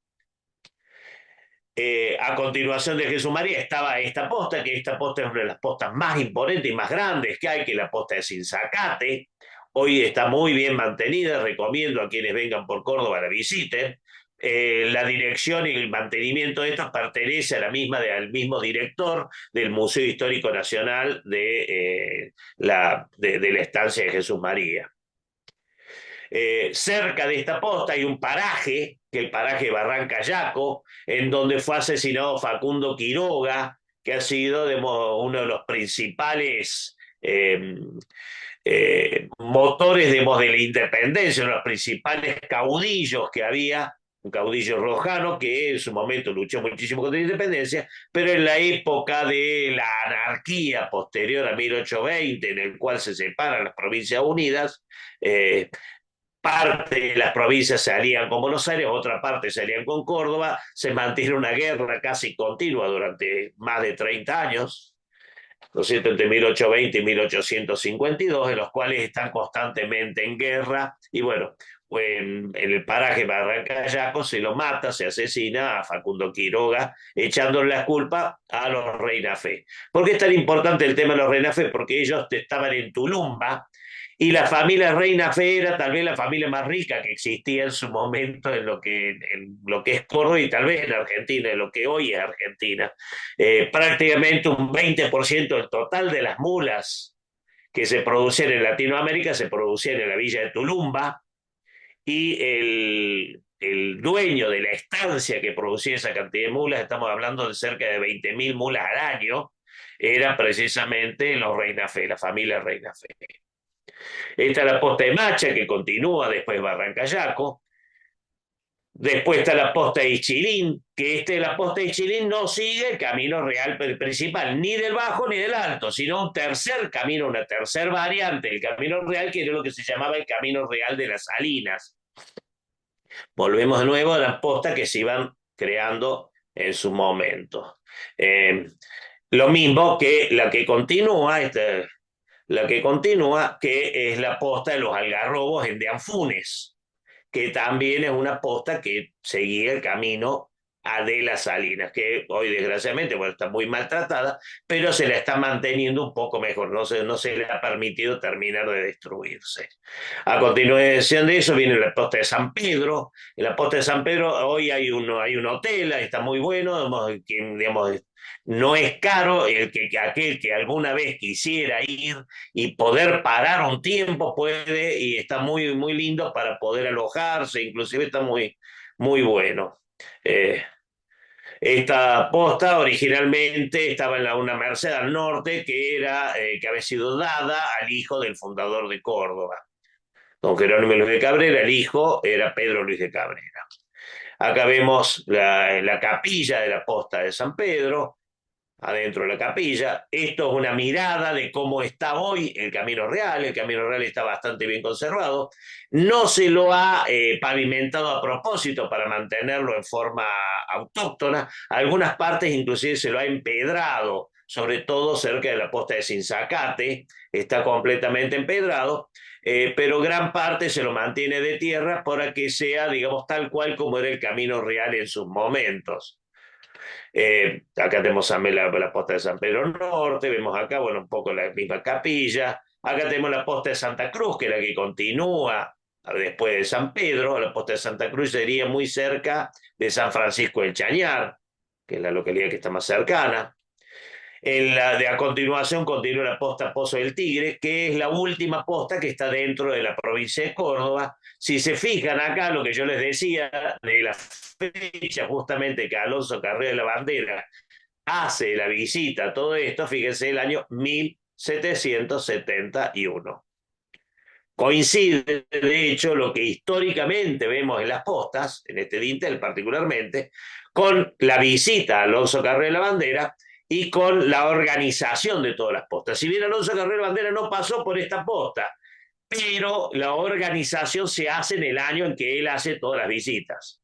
A continuación de Jesús María estaba esta posta, que esta posta es una de las postas más imponentes y más grandes que hay, que es la posta de Sinzacate. Hoy está muy bien mantenida, recomiendo a quienes vengan por Córdoba la visiten. La dirección y el mantenimiento de estos pertenece a al mismo director del Museo Histórico Nacional de la estancia de Jesús María. Cerca de esta posta hay un paraje, que es el paraje Barranca Yaco, en donde fue asesinado Facundo Quiroga, que ha sido uno de los principales motores de la independencia, uno de los principales caudillos que había, un caudillo rojano que en su momento luchó muchísimo contra la independencia, pero en la época de la anarquía posterior a 1820, en el cual se separan las provincias unidas, parte de las provincias se alían con Buenos Aires, otra parte se alían con Córdoba, se mantiene una guerra casi continua durante más de 30 años, ¿no es cierto?, entre 1820 y 1852, en los cuales están constantemente en guerra, y bueno, en el paraje Barrancayaco se lo mata, se asesina a Facundo Quiroga, echándole la culpa a los Reina Fe. ¿Por qué es tan importante el tema de los Reina Fe? Porque ellos estaban en Tulumba, y la familia Reina Fe era tal vez la familia más rica que existía en su momento en lo que es Córdoba y tal vez en Argentina, en lo que hoy es Argentina. Prácticamente un 20% del total de las mulas que se producían en Latinoamérica se producían en la villa de Tulumba, y el dueño de la estancia que producía esa cantidad de mulas, estamos hablando de cerca de 20.000 mulas al año, era precisamente los Reina Fe, la familia Reina Fe. Está la posta de Macha, que continúa después Barrancayaco. Después está la posta de Ichilín, que la posta de Ichilín no sigue el camino real principal, ni del bajo ni del alto, sino un tercer camino, una tercera variante del camino real, que era lo que se llamaba el camino real de las Salinas. Volvemos de nuevo a las postas que se iban creando en su momento. Lo mismo que la que continúa, que es la posta de los Algarrobos en de Anfunes, que también es una posta que seguía el camino a de las Salinas, que hoy desgraciadamente, bueno, está muy maltratada, pero se la está manteniendo un poco mejor, no se le ha permitido terminar de destruirse. A continuación de eso viene la posta de San Pedro. En la posta de San Pedro hoy hay un hotel, está muy bueno, digamos, no es caro, aquel que alguna vez quisiera ir y poder parar un tiempo puede, y está muy, muy lindo para poder alojarse, inclusive está muy, muy bueno. Eh, Esta posta originalmente estaba en una merced al norte que había sido dada al hijo del fundador de Córdoba, don Jerónimo Luis de Cabrera. El hijo era Pedro Luis de Cabrera. Acá vemos la capilla de la posta de San Pedro, adentro de la capilla. Esto es una mirada de cómo está hoy el Camino Real. El Camino Real está bastante bien conservado. No se lo ha pavimentado a propósito para mantenerlo en forma autóctona. Algunas partes inclusive se lo ha empedrado, sobre todo cerca de la posta de Sinzacate, está completamente empedrado, pero gran parte se lo mantiene de tierra para que sea, digamos, tal cual como era el Camino Real en sus momentos. Acá tenemos también la posta de San Pedro Norte, vemos acá, bueno, un poco la misma capilla. Acá tenemos la posta de Santa Cruz, que es la que continúa después de San Pedro. La posta de Santa Cruz sería muy cerca de San Francisco del Chañar, que es la localidad que está más cercana. A continuación continúa la posta Pozo del Tigre, que es la última posta que está dentro de la provincia de Córdoba. Si se fijan acá, lo que yo les decía de la fecha justamente que Alonso Carrera de la Bandera hace la visita a todo esto, fíjense, el año 1771. Coincide, de hecho, lo que históricamente vemos en las postas, en este dintel particularmente, con la visita a Alonso Carrera de la Bandera y con la organización de todas las postas. Si bien Alonso Carrera de la Bandera no pasó por esta posta, pero la organización se hace en el año en que él hace todas las visitas.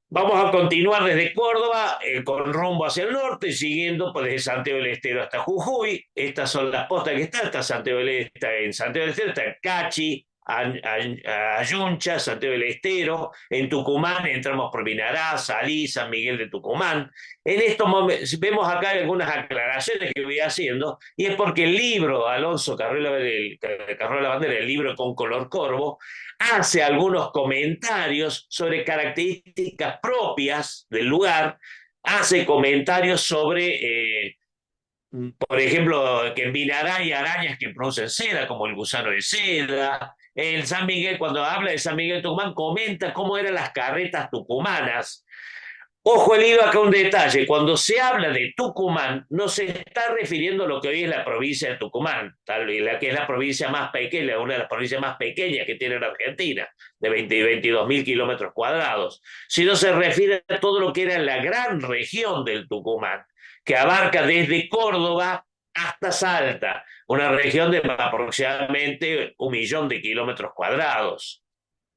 Vamos a continuar desde Córdoba con rumbo hacia el norte, siguiendo pues, desde Santiago del Estero hasta Jujuy. Estas son las postas que están. Está Santiago en Santiago del Estero está Cachi, Ayuncha, Santiago del Estero. En Tucumán entramos por Vinará, Salí, San Miguel de Tucumán. En estos momentos vemos acá algunas aclaraciones que voy haciendo, y es porque el libro Alonso Carrera de la Bandera, el libro con color corvo, hace algunos comentarios sobre características propias del lugar, hace comentarios sobre, por ejemplo, que en Vinará hay arañas que producen seda, como el gusano de seda. El San Miguel, cuando habla de San Miguel de Tucumán, comenta cómo eran las carretas tucumanas. Ojo el hilo acá un detalle, cuando se habla de Tucumán, no se está refiriendo a lo que hoy es la provincia de Tucumán, tal y la que es la provincia más pequeña, una de las provincias más pequeñas que tiene la Argentina, de 20 y 22.000 kilómetros cuadrados, sino se refiere a todo lo que era la gran región del Tucumán, que abarca desde Córdoba hasta Salta, una región de aproximadamente 1.000.000 de kilómetros cuadrados.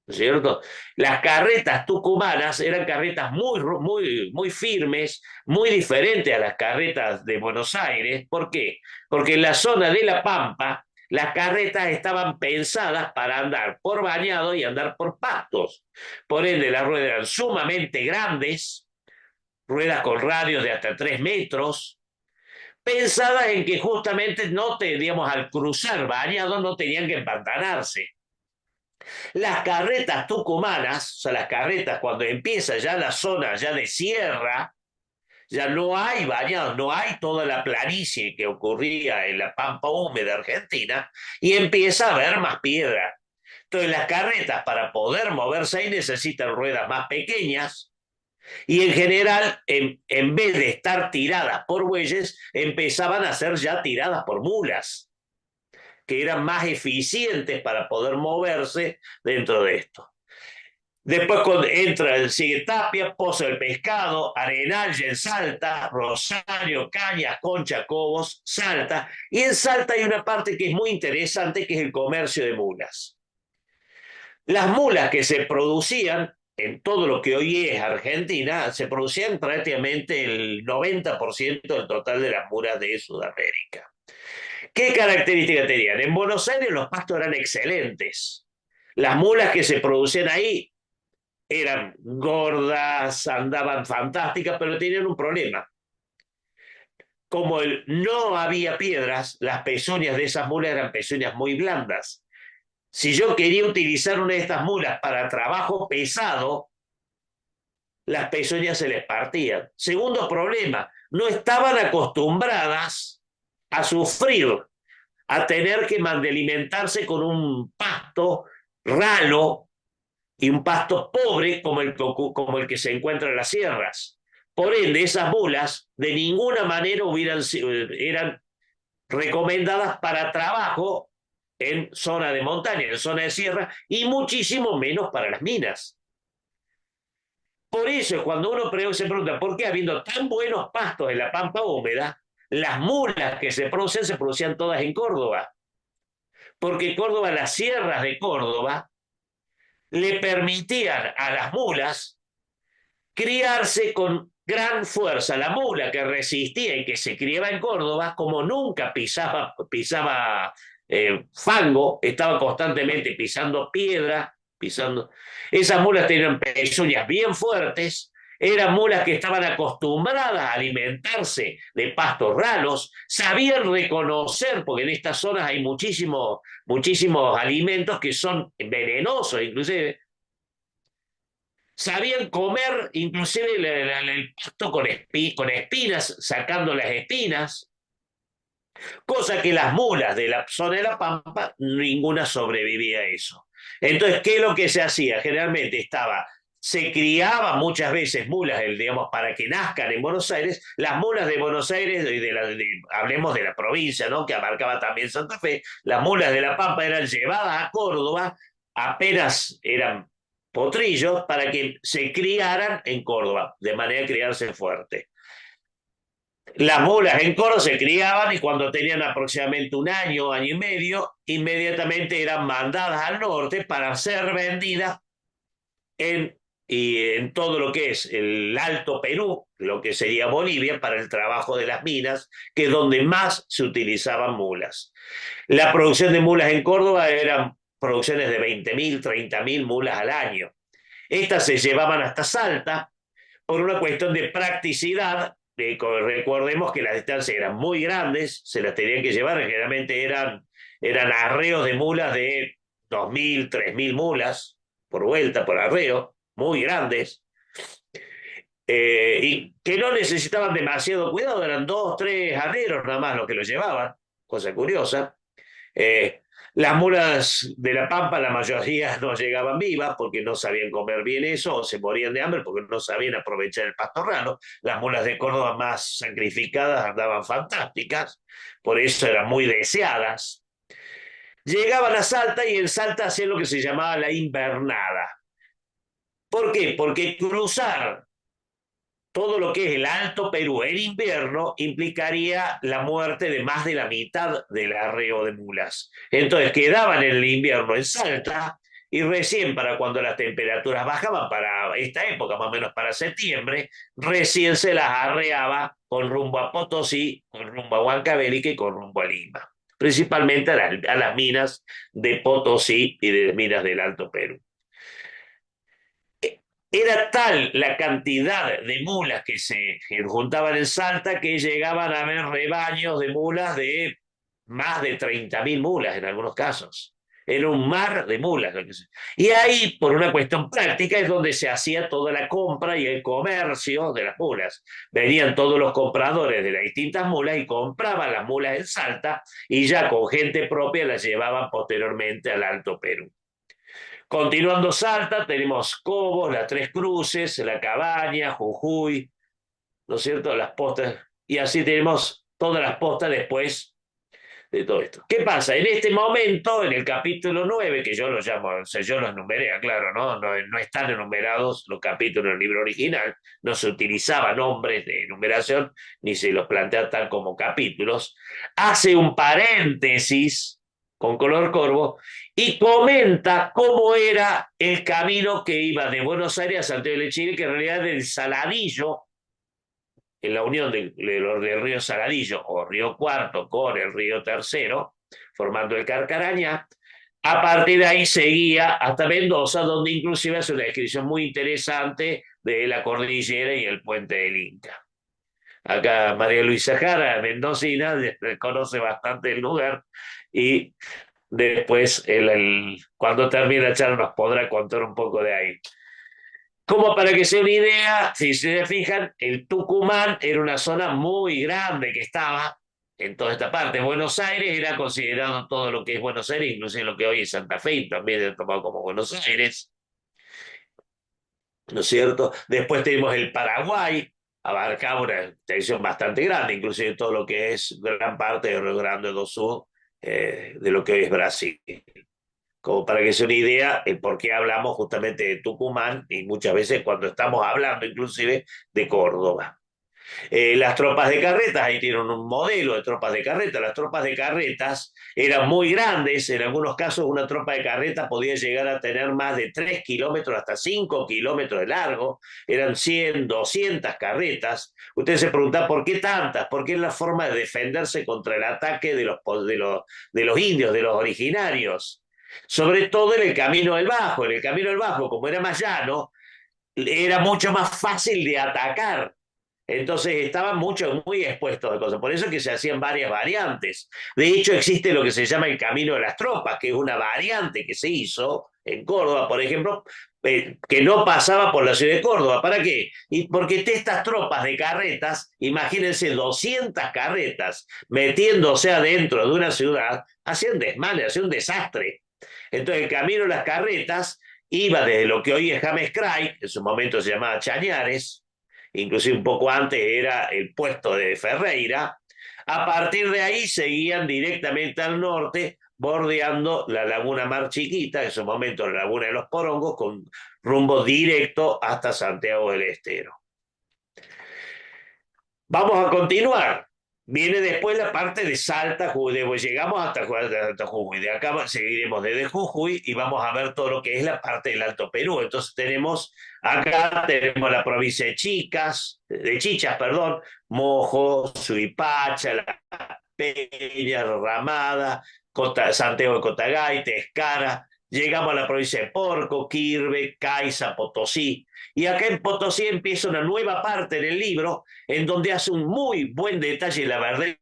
¿No es cierto? Las carretas tucumanas eran carretas muy firmes, muy diferentes a las carretas de Buenos Aires. ¿Por qué? Porque en la zona de La Pampa, las carretas estaban pensadas para andar por bañado y andar por pastos. Por ende, las ruedas eran sumamente grandes, ruedas con radios de hasta 3 metros, pensadas en que justamente no digamos, al cruzar bañado no tenían que empantanarse. Las carretas tucumanas, o sea, las carretas cuando empieza ya la zona ya de sierra, ya no hay bañados, no hay toda la planicie que ocurría en la pampa húmeda argentina y empieza a haber más piedra. Entonces las carretas para poder moverse ahí necesitan ruedas más pequeñas y en general en vez de estar tiradas por bueyes empezaban a ser ya tiradas por mulas que eran más eficientes para poder moverse dentro de esto. Después entra el sigue Tapia, Pozo del Pescado, Arenal en Salta, Rosario, Cañas, Concha, Cobos, Salta. Y en Salta hay una parte que es muy interesante, que es el comercio de mulas. Las mulas que se producían en todo lo que hoy es Argentina, se producían prácticamente el 90% del total de las mulas de Sudamérica. ¿Qué características tenían? En Buenos Aires los pastos eran excelentes. Las mulas que se producían ahí eran gordas, andaban fantásticas, pero tenían un problema. Como no había piedras, las pezuñas de esas mulas eran pezuñas muy blandas. Si yo quería utilizar una de estas mulas para trabajo pesado, las pezuñas se les partían. Segundo problema, no estaban acostumbradas a sufrir, a tener que alimentarse con un pasto ralo y un pasto pobre como el que se encuentra en las sierras. Por ende, esas mulas de ninguna manera eran recomendadas para trabajo en zona de montaña, en zona de sierra, y muchísimo menos para las minas. Por eso, cuando uno se pregunta por qué, habiendo tan buenos pastos en la pampa húmeda, las mulas que se producían todas en Córdoba. Porque Córdoba, las sierras de Córdoba, le permitían a las mulas criarse con gran fuerza. La mula que resistía y que se criaba en Córdoba, como nunca pisaba fango, estaba constantemente pisando piedra, pisando. Esas mulas tenían pezuñas bien fuertes, eran mulas que estaban acostumbradas a alimentarse de pastos ralos, sabían reconocer, porque en estas zonas hay muchísimos alimentos que son venenosos, inclusive, sabían comer inclusive el pasto con espinas, sacando las espinas, cosa que las mulas de la zona de la Pampa, ninguna sobrevivía a eso. Entonces, ¿qué es lo que se hacía? Generalmente se criaba muchas veces mulas, digamos, para que nazcan en Buenos Aires. Las mulas de Buenos Aires, hablemos de la provincia, ¿no?, que abarcaba también Santa Fe, las mulas de la Pampa eran llevadas a Córdoba, apenas eran potrillos, para que se criaran en Córdoba, de manera de criarse fuerte. Las mulas en Córdoba se criaban y cuando tenían aproximadamente un año, año y medio, inmediatamente eran mandadas al norte para ser vendidas en todo lo que es el Alto Perú, lo que sería Bolivia, para el trabajo de las minas, que es donde más se utilizaban mulas. La producción de mulas en Córdoba eran producciones de 20.000, 30.000 mulas al año. Estas se llevaban hasta Salta por una cuestión de practicidad. Recordemos que las distancias eran muy grandes, se las tenían que llevar, generalmente eran arreos de mulas de 2.000, 3.000 mulas por vuelta, por arreo, muy grandes, y que no necesitaban demasiado cuidado, eran 2, 3 arreros nada más los que los llevaban, cosa curiosa. Las mulas de La Pampa, la mayoría no llegaban vivas porque no sabían comer bien eso o se morían de hambre porque no sabían aprovechar el pasto raro. Las mulas de Córdoba más sacrificadas andaban fantásticas, por eso eran muy deseadas. Llegaban a Salta y en Salta hacían lo que se llamaba la invernada. ¿Por qué? Porque cruzar todo lo que es el Alto Perú en invierno implicaría la muerte de más de la mitad del arreo de mulas. Entonces quedaban en el invierno en Salta y recién para cuando las temperaturas bajaban, para esta época, más o menos para septiembre, recién se las arreaba con rumbo a Potosí, con rumbo a Huancavelica y con rumbo a Lima. Principalmente a las minas de Potosí y de minas del Alto Perú. Era tal la cantidad de mulas que se juntaban en Salta que llegaban a haber rebaños de mulas de más de 30.000 mulas en algunos casos. Era un mar de mulas. Y ahí, por una cuestión práctica, es donde se hacía toda la compra y el comercio de las mulas. Venían todos los compradores de las distintas mulas y compraban las mulas en Salta y ya con gente propia las llevaban posteriormente al Alto Perú. Continuando Salta, tenemos Cobos, las Tres Cruces, La Cabaña, Jujuy, ¿no es cierto? Las postas, y así tenemos todas las postas después de todo esto. ¿Qué pasa? En este momento, en el capítulo 9, que yo lo llamo, o sea, yo los numeré, claro, ¿no? No están enumerados los capítulos del libro original, no se utilizaban nombres de numeración, ni se los plantea tal como capítulos. Hace un paréntesis con color corvo y comenta cómo era el camino que iba de Buenos Aires a Santiago de Chile, que en realidad es el Saladillo, en la unión del río Saladillo o río Cuarto con el río Tercero, formando el Carcarañá. A partir de ahí seguía hasta Mendoza, donde inclusive hace una descripción muy interesante de la cordillera y el puente del Inca. Acá María Luisa Jara, mendocina, conoce bastante el lugar y después, cuando termine la charla, nos podrá contar un poco de ahí. Como para que se den una idea, si se fijan, el Tucumán era una zona muy grande que estaba en toda esta parte. Buenos Aires era considerado todo lo que es Buenos Aires, inclusive lo que hoy es Santa Fe, y también era tomado como Buenos Aires, ¿no es cierto? Después tenemos el Paraguay, abarcaba una extensión bastante grande, inclusive todo lo que es gran parte de Río Grande do Sul, de lo que hoy es Brasil. Como para que se una idea el por qué hablamos justamente de Tucumán y muchas veces cuando estamos hablando inclusive de Córdoba. Las tropas de carretas, ahí tienen un modelo de tropas de carretas. Las tropas de carretas eran muy grandes, en algunos casos una tropa de carretas podía llegar a tener más de 3 kilómetros hasta 5 kilómetros de largo, eran 100, 200 carretas. Ustedes se preguntan por qué tantas, porque es la forma de defenderse contra el ataque de los indios, de los originarios. Sobre todo en el Camino del Bajo. En el Camino del Bajo, como era más llano, era mucho más fácil de atacar. Entonces estaban muy expuestos a cosas. Por eso es que se hacían varias variantes. De hecho, existe lo que se llama el Camino de las Tropas, que es una variante que se hizo en Córdoba, por ejemplo, que no pasaba por la ciudad de Córdoba. ¿Para qué? Y porque estas tropas de carretas, imagínense 200 carretas metiéndose adentro de una ciudad, hacían desmanes, hacían un desastre. Entonces el Camino de las Carretas iba desde lo que hoy es James Craig, en su momento se llamaba Chañares, inclusive un poco antes era el puesto de Ferreira. A partir de ahí seguían directamente al norte, bordeando la laguna Mar Chiquita, en su momento la laguna de los Porongos, con rumbo directo hasta Santiago del Estero. Vamos a continuar. Viene después la parte de Salta, Jujuy. Llegamos hasta Jujuy. De acá seguiremos desde Jujuy y vamos a ver todo lo que es la parte del Alto Perú. Entonces acá tenemos la provincia de Chichas, perdón, Mojo, Suipacha, La Peña, Ramada, Santiago de Cotagay, Tescara. Llegamos a la provincia de Porco, Quirbe, Caiza, Potosí. Y acá en Potosí empieza una nueva parte del libro en donde hace un muy buen detalle, la verdad,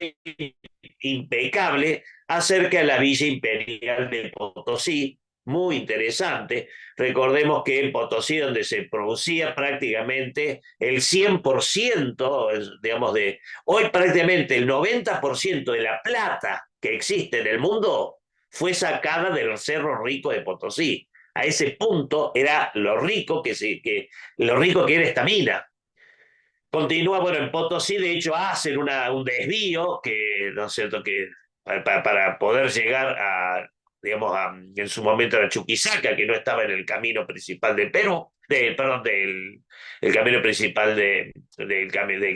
impecable, acerca de la Villa Imperial de Potosí, muy interesante. Recordemos que en Potosí, donde se producía prácticamente el 100%, digamos, hoy prácticamente el 90% de la plata que existe en el mundo fue sacada del Cerro Rico de Potosí. A ese punto era lo rico que era esta mina. Continúa, bueno, en Potosí, de hecho, hacen un desvío que, ¿no es cierto?, que para poder llegar a, digamos, en su momento a Chuquisaca, que no estaba en el camino principal de Perú, perdón, el camino principal del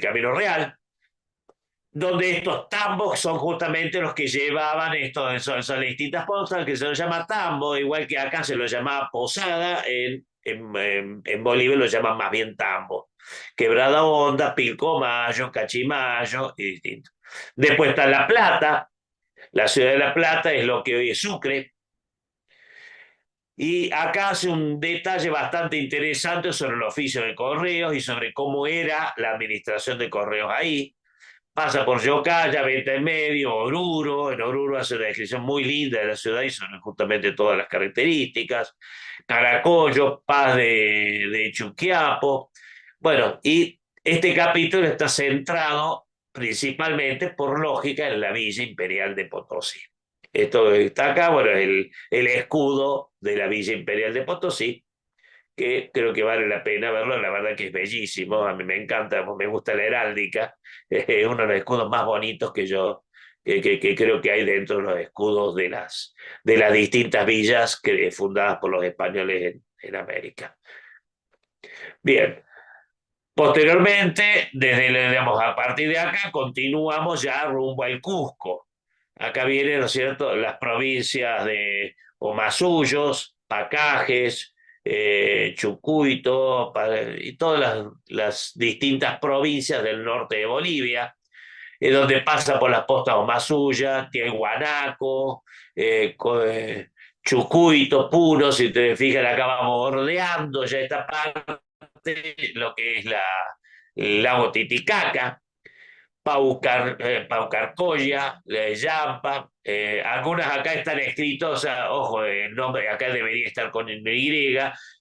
Camino Real, donde estos tambos son justamente los que llevaban son las distintas postas, que se los llama tambo, igual que acá se lo llamaba posada, en Bolivia lo llaman más bien tambo. Quebrada Honda, Pilcomayo, Cachimayo y distinto. Después está La Plata, la ciudad de La Plata es lo que hoy es Sucre, y acá hace un detalle bastante interesante sobre el oficio de correos y sobre cómo era la administración de correos ahí. Pasa por Yocaya, Venta en Medio, Oruro. En Oruro hace una descripción muy linda de la ciudad y son justamente todas las características. Caracollo, Paz de Chuquiapo. Bueno, y este capítulo está centrado principalmente, por lógica, en la Villa Imperial de Potosí. Esto está acá, bueno, el escudo de la Villa Imperial de Potosí, que creo que vale la pena verlo, la verdad que es bellísimo, a mí me encanta, me gusta la heráldica, es uno de los escudos más bonitos que creo que hay dentro de los escudos de las distintas villas fundadas por los españoles en América. Bien, posteriormente, digamos, a partir de acá, continuamos ya rumbo al Cusco. Acá vienen, ¿no es cierto?, las provincias de Omasuyos, Pacajes, Chucuito, y todas las distintas provincias del norte de Bolivia, donde pasa por las postas Omasuya, Tiahuanaco, Chucuito, Puno. Si te fijas, acá vamos bordeando ya esta parte, lo que es el lago Titicaca, Paucarcolla, Yampa. Algunas acá están escritos, o sea, ojo, el nombre acá debería estar con Y.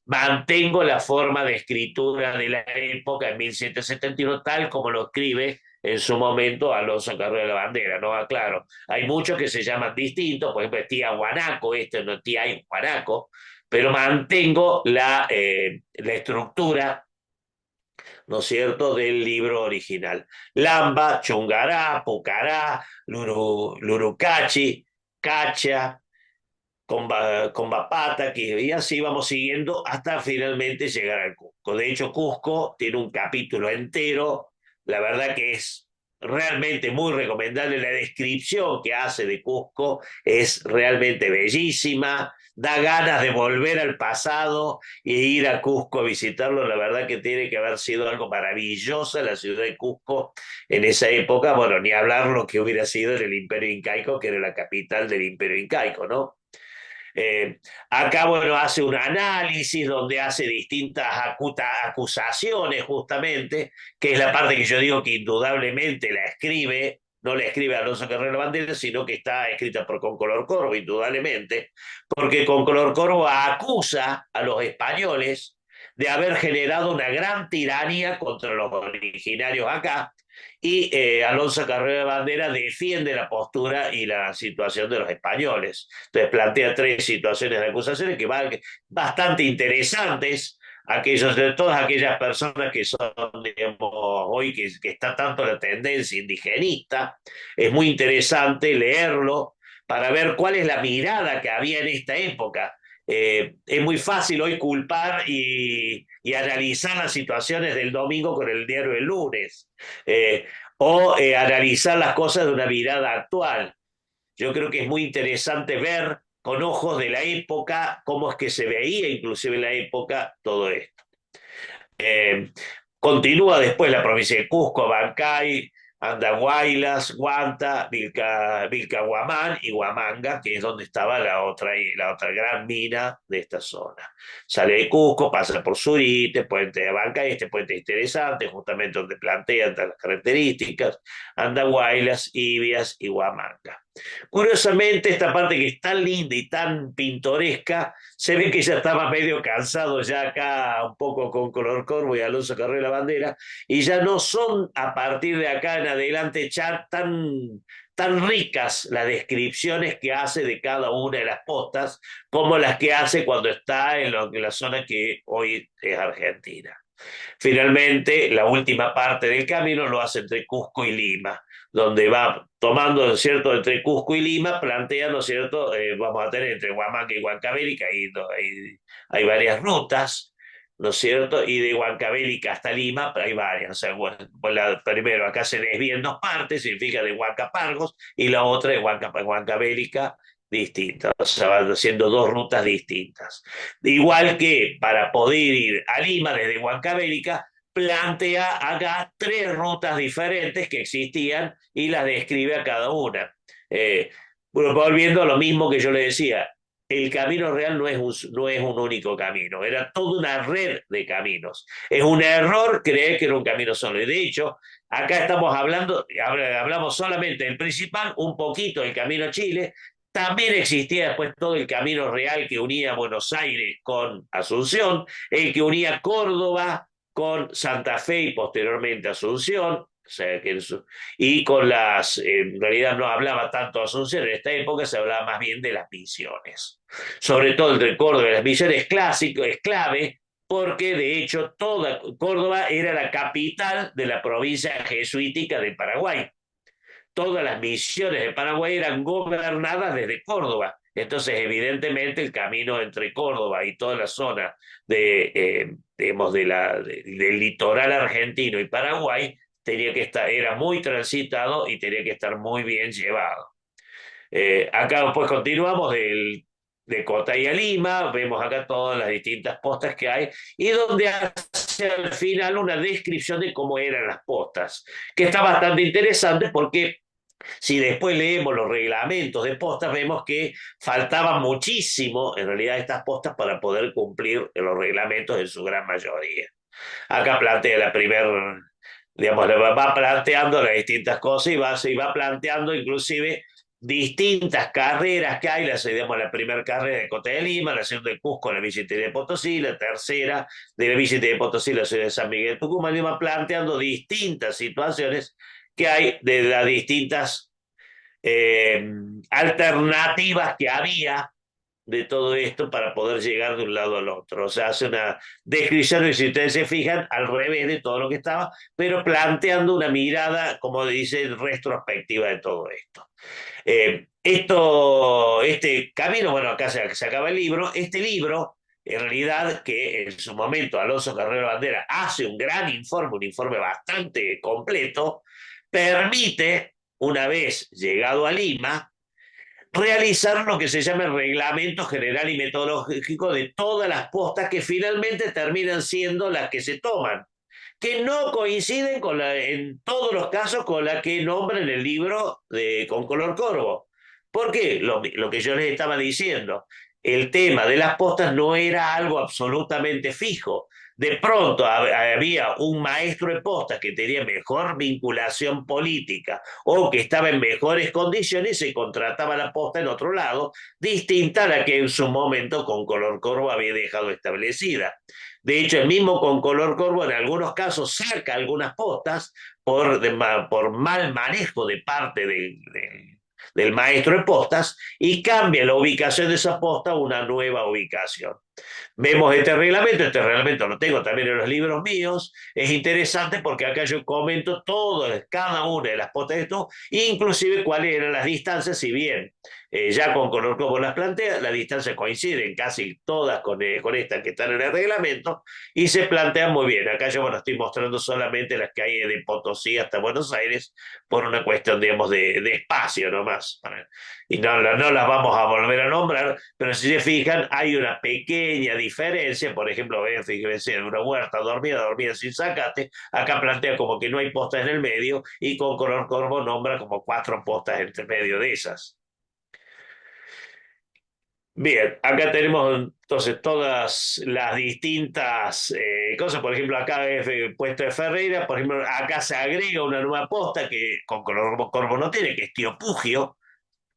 Mantengo la forma de escritura de la época en 1771, tal como lo escribe en su momento Alonso Carrera de la Bandera, ¿no? Claro, hay muchos que se llaman distintos, por ejemplo, Tía Guanaco, este no Tía Guanaco, pero mantengo la estructura, ¿no es cierto?, del libro original. Lamba, Chungará, Pucará, Lurucachi, Cacha, Combapata, y así vamos siguiendo hasta finalmente llegar al Cusco. De hecho, Cusco tiene un capítulo entero, la verdad que es realmente muy recomendable. La descripción que hace de Cusco es realmente bellísima, da ganas de volver al pasado e ir a Cusco a visitarlo. La verdad que tiene que haber sido algo maravilloso la ciudad de Cusco en esa época. Bueno, ni hablar lo que hubiera sido en el Imperio Incaico, que era la capital del Imperio Incaico, ¿no? Acá, bueno, hace un análisis donde hace distintas acusaciones, justamente, que es la parte que yo digo que indudablemente la escribe, no la escribe Alonso Carrero Bandera, sino que está escrita por Concolor Corvo, indudablemente, porque Concolor Corvo acusa a los españoles de haber generado una gran tiranía contra los originarios acá, y Alonso Carrera Bandera defiende la postura y la situación de los españoles. Entonces plantea tres situaciones de acusaciones que van bastante interesantes. De todas aquellas personas que son, digamos, hoy que está tanto la tendencia indigenista, es muy interesante leerlo para ver cuál es la mirada que había en esta época. Es muy fácil hoy culpar y analizar las situaciones del domingo con el diario del lunes, o analizar las cosas de una mirada actual. Yo creo que es muy interesante ver con ojos de la época cómo es que se veía inclusive en la época todo esto. Eh, Continúa después la provincia de Cusco, Bancay, Andahuaylas, Guanta, Vilcahuamán y Huamanga, que es donde estaba la otra gran mina de esta zona. Sale de Cusco, pasa por Surite, puente de Bancay. Este puente es interesante, justamente donde plantean las características, Andahuaylas, Ibias y Huamanga. Curiosamente, esta parte que es tan linda y tan pintoresca, se ve que ya estaba medio cansado ya acá un poco con Color Corvo y Alonso Carrera Bandera, y ya no son a partir de acá en adelante ya tan ricas las descripciones que hace de cada una de las postas como las que hace cuando está en la zona que hoy es Argentina. Finalmente, la última parte del camino lo hace entre Cusco y Lima, donde va tomando, ¿no es cierto?, entre Cusco y Lima, plantea, ¿no es cierto?, vamos a tener entre Huamaca y Huancavelica, hay varias rutas, ¿no es cierto?, y de Huancavelica hasta Lima hay varias, o sea, primero acá se desvía en dos partes, significa de Huancapargos, y la otra de Huancavelica distinta, o sea, van siendo dos rutas distintas. Igual que para poder ir a Lima desde Huancavelica, plantea acá tres rutas diferentes que existían y las describe a cada una. Bueno, volviendo a lo mismo que yo le decía, el camino real no es un único camino, era toda una red de caminos. Es un error creer que era un camino solo. Y de hecho, acá estamos hablamos solamente del principal, un poquito del camino a Chile, también existía después todo el camino real que unía Buenos Aires con Asunción, el que unía Córdoba con Santa Fe y posteriormente Asunción, o sea, y con en realidad no hablaba tanto de Asunción, en esta época se hablaba más bien de las misiones. Sobre todo entre Córdoba y las misiones clásico, es clave, porque de hecho toda Córdoba era la capital de la provincia jesuítica de Paraguay. Todas las misiones de Paraguay eran gobernadas desde Córdoba. Entonces, evidentemente, el camino entre Córdoba y toda la zona digamos, del litoral argentino y Paraguay era muy transitado y tenía que estar muy bien llevado. Acá después continuamos de Cotay a Lima, vemos acá todas las distintas postas que hay y donde hace al final una descripción de cómo eran las postas, que está bastante interesante porque si después leemos los reglamentos de postas, vemos que faltaba muchísimo, en realidad, estas postas para poder cumplir los reglamentos en su gran mayoría. Acá plantea la primera, digamos, va planteando las distintas cosas y va planteando inclusive distintas carreras que hay, digamos, la primera carrera de Cota de Lima, la segunda de Cusco, la Villa de Potosí, la tercera de la Villa de Potosí, la ciudad de San Miguel de Tucumán, y va planteando distintas situaciones que hay de las distintas eh, alternativas que había de todo esto para poder llegar de un lado al otro. O sea, hace una descripción, y si ustedes se fijan, al revés de todo lo que estaba, pero planteando una mirada, como dice, retrospectiva de todo esto. Este camino, bueno, acá se acaba el libro, este libro, en realidad, que en su momento Alonso Carrero Bandera hace un gran informe, un informe bastante completo, permite, una vez llegado a Lima, realizar lo que se llama el reglamento general y metodológico de todas las postas que finalmente terminan siendo las que se toman, que no coinciden en todos los casos con la que nombra en el libro con color corvo. ¿Por qué? Lo que yo les estaba diciendo, el tema de las postas no era algo absolutamente fijo. De pronto había un maestro de postas que tenía mejor vinculación política o que estaba en mejores condiciones y se contrataba la posta en otro lado, distinta a la que en su momento con color corvo había dejado establecida. De hecho, el mismo con color corvo en algunos casos saca algunas postas por mal manejo de parte del maestro de postas y cambia la ubicación de esa posta a una nueva ubicación. Vemos este reglamento lo tengo también en los libros míos, es interesante porque acá yo comento cada una de las postas de esto, inclusive cuáles eran las distancias, si bien ya con color como las plantea, las distancias coinciden casi todas con estas que están en el reglamento y se plantean muy bien. Acá yo, bueno, estoy mostrando solamente las que hay de Potosí hasta Buenos Aires por una cuestión, digamos, de espacio nomás. Y no las vamos a volver a nombrar, pero si se fijan, hay una pequeña diferencia. Por ejemplo, fíjense, en una huerta dormida sin zacate, acá plantea como que no hay postas en el medio y con color corvo nombra como 4 postas entre medio de esas. Bien, acá tenemos entonces todas las distintas cosas. Por ejemplo, acá es puesto de Ferreira. Por ejemplo, acá se agrega una nueva posta que con color corvo no tiene, que es Tío Pugio.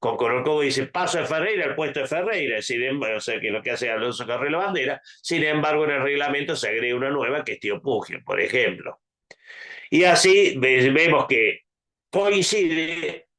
con Colo dice paso de Ferreira al puesto de Ferreira, o sea, que es lo que hace Alonso Carrera Bandera. Sin embargo, en el reglamento se agrega una nueva que es Tío Pugio, por ejemplo. Y así vemos que coincide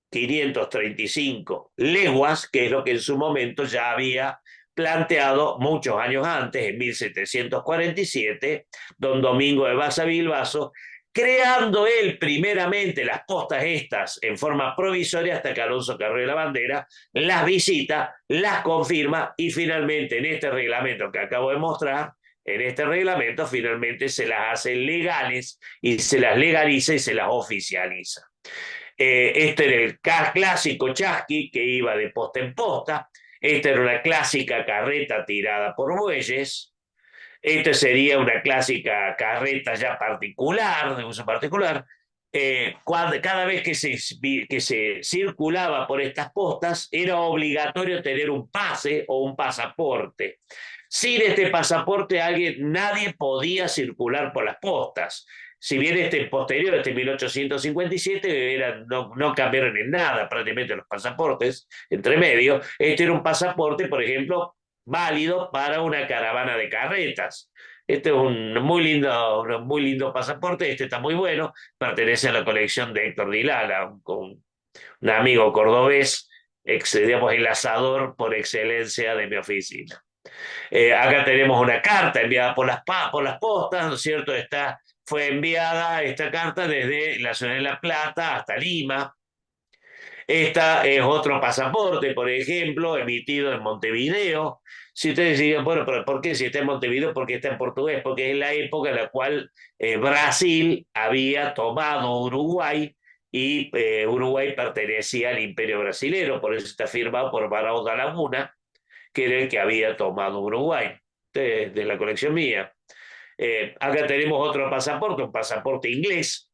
535 leguas, que es lo que en su momento ya había planteado muchos años antes, en 1747, don Domingo de Baza Bilbaso, creando él primeramente las postas estas en forma provisoria hasta que Alonso Carrera la Bandera las visita, las confirma y finalmente en este reglamento que acabo de mostrar, en este reglamento finalmente se las hace legales y se las legaliza y se las oficializa. Este era el clásico chasqui que iba de posta en posta. Esta era una clásica carreta tirada por bueyes. Esta sería una clásica carreta ya particular, de uso particular. Cada vez que se circulaba por estas postas, era obligatorio tener un pase o un pasaporte. Sin este pasaporte, nadie podía circular por las postas. Si bien este posterior, este 1857, no cambiaron en nada prácticamente los pasaportes, entre medio, este era un pasaporte, por ejemplo, válido para una caravana de carretas. Este es un muy lindo pasaporte, este está muy bueno, pertenece a la colección de Héctor Dilala, un amigo cordobés, digamos, el asador por excelencia de mi oficina. Acá tenemos una carta enviada por las postas, ¿no es cierto? Fue enviada esta carta desde la ciudad de La Plata hasta Lima. Esta es otro pasaporte, por ejemplo, emitido en Montevideo. Si ustedes digan, bueno, pero ¿por qué si está en Montevideo? ¿Por qué está en portugués? Porque es la época en la cual Brasil había tomado Uruguay y Uruguay pertenecía al Imperio Brasilero, por eso está firmado por Barão da Laguna, que era el que había tomado Uruguay, de la colección mía. Acá tenemos otro pasaporte, un pasaporte inglés,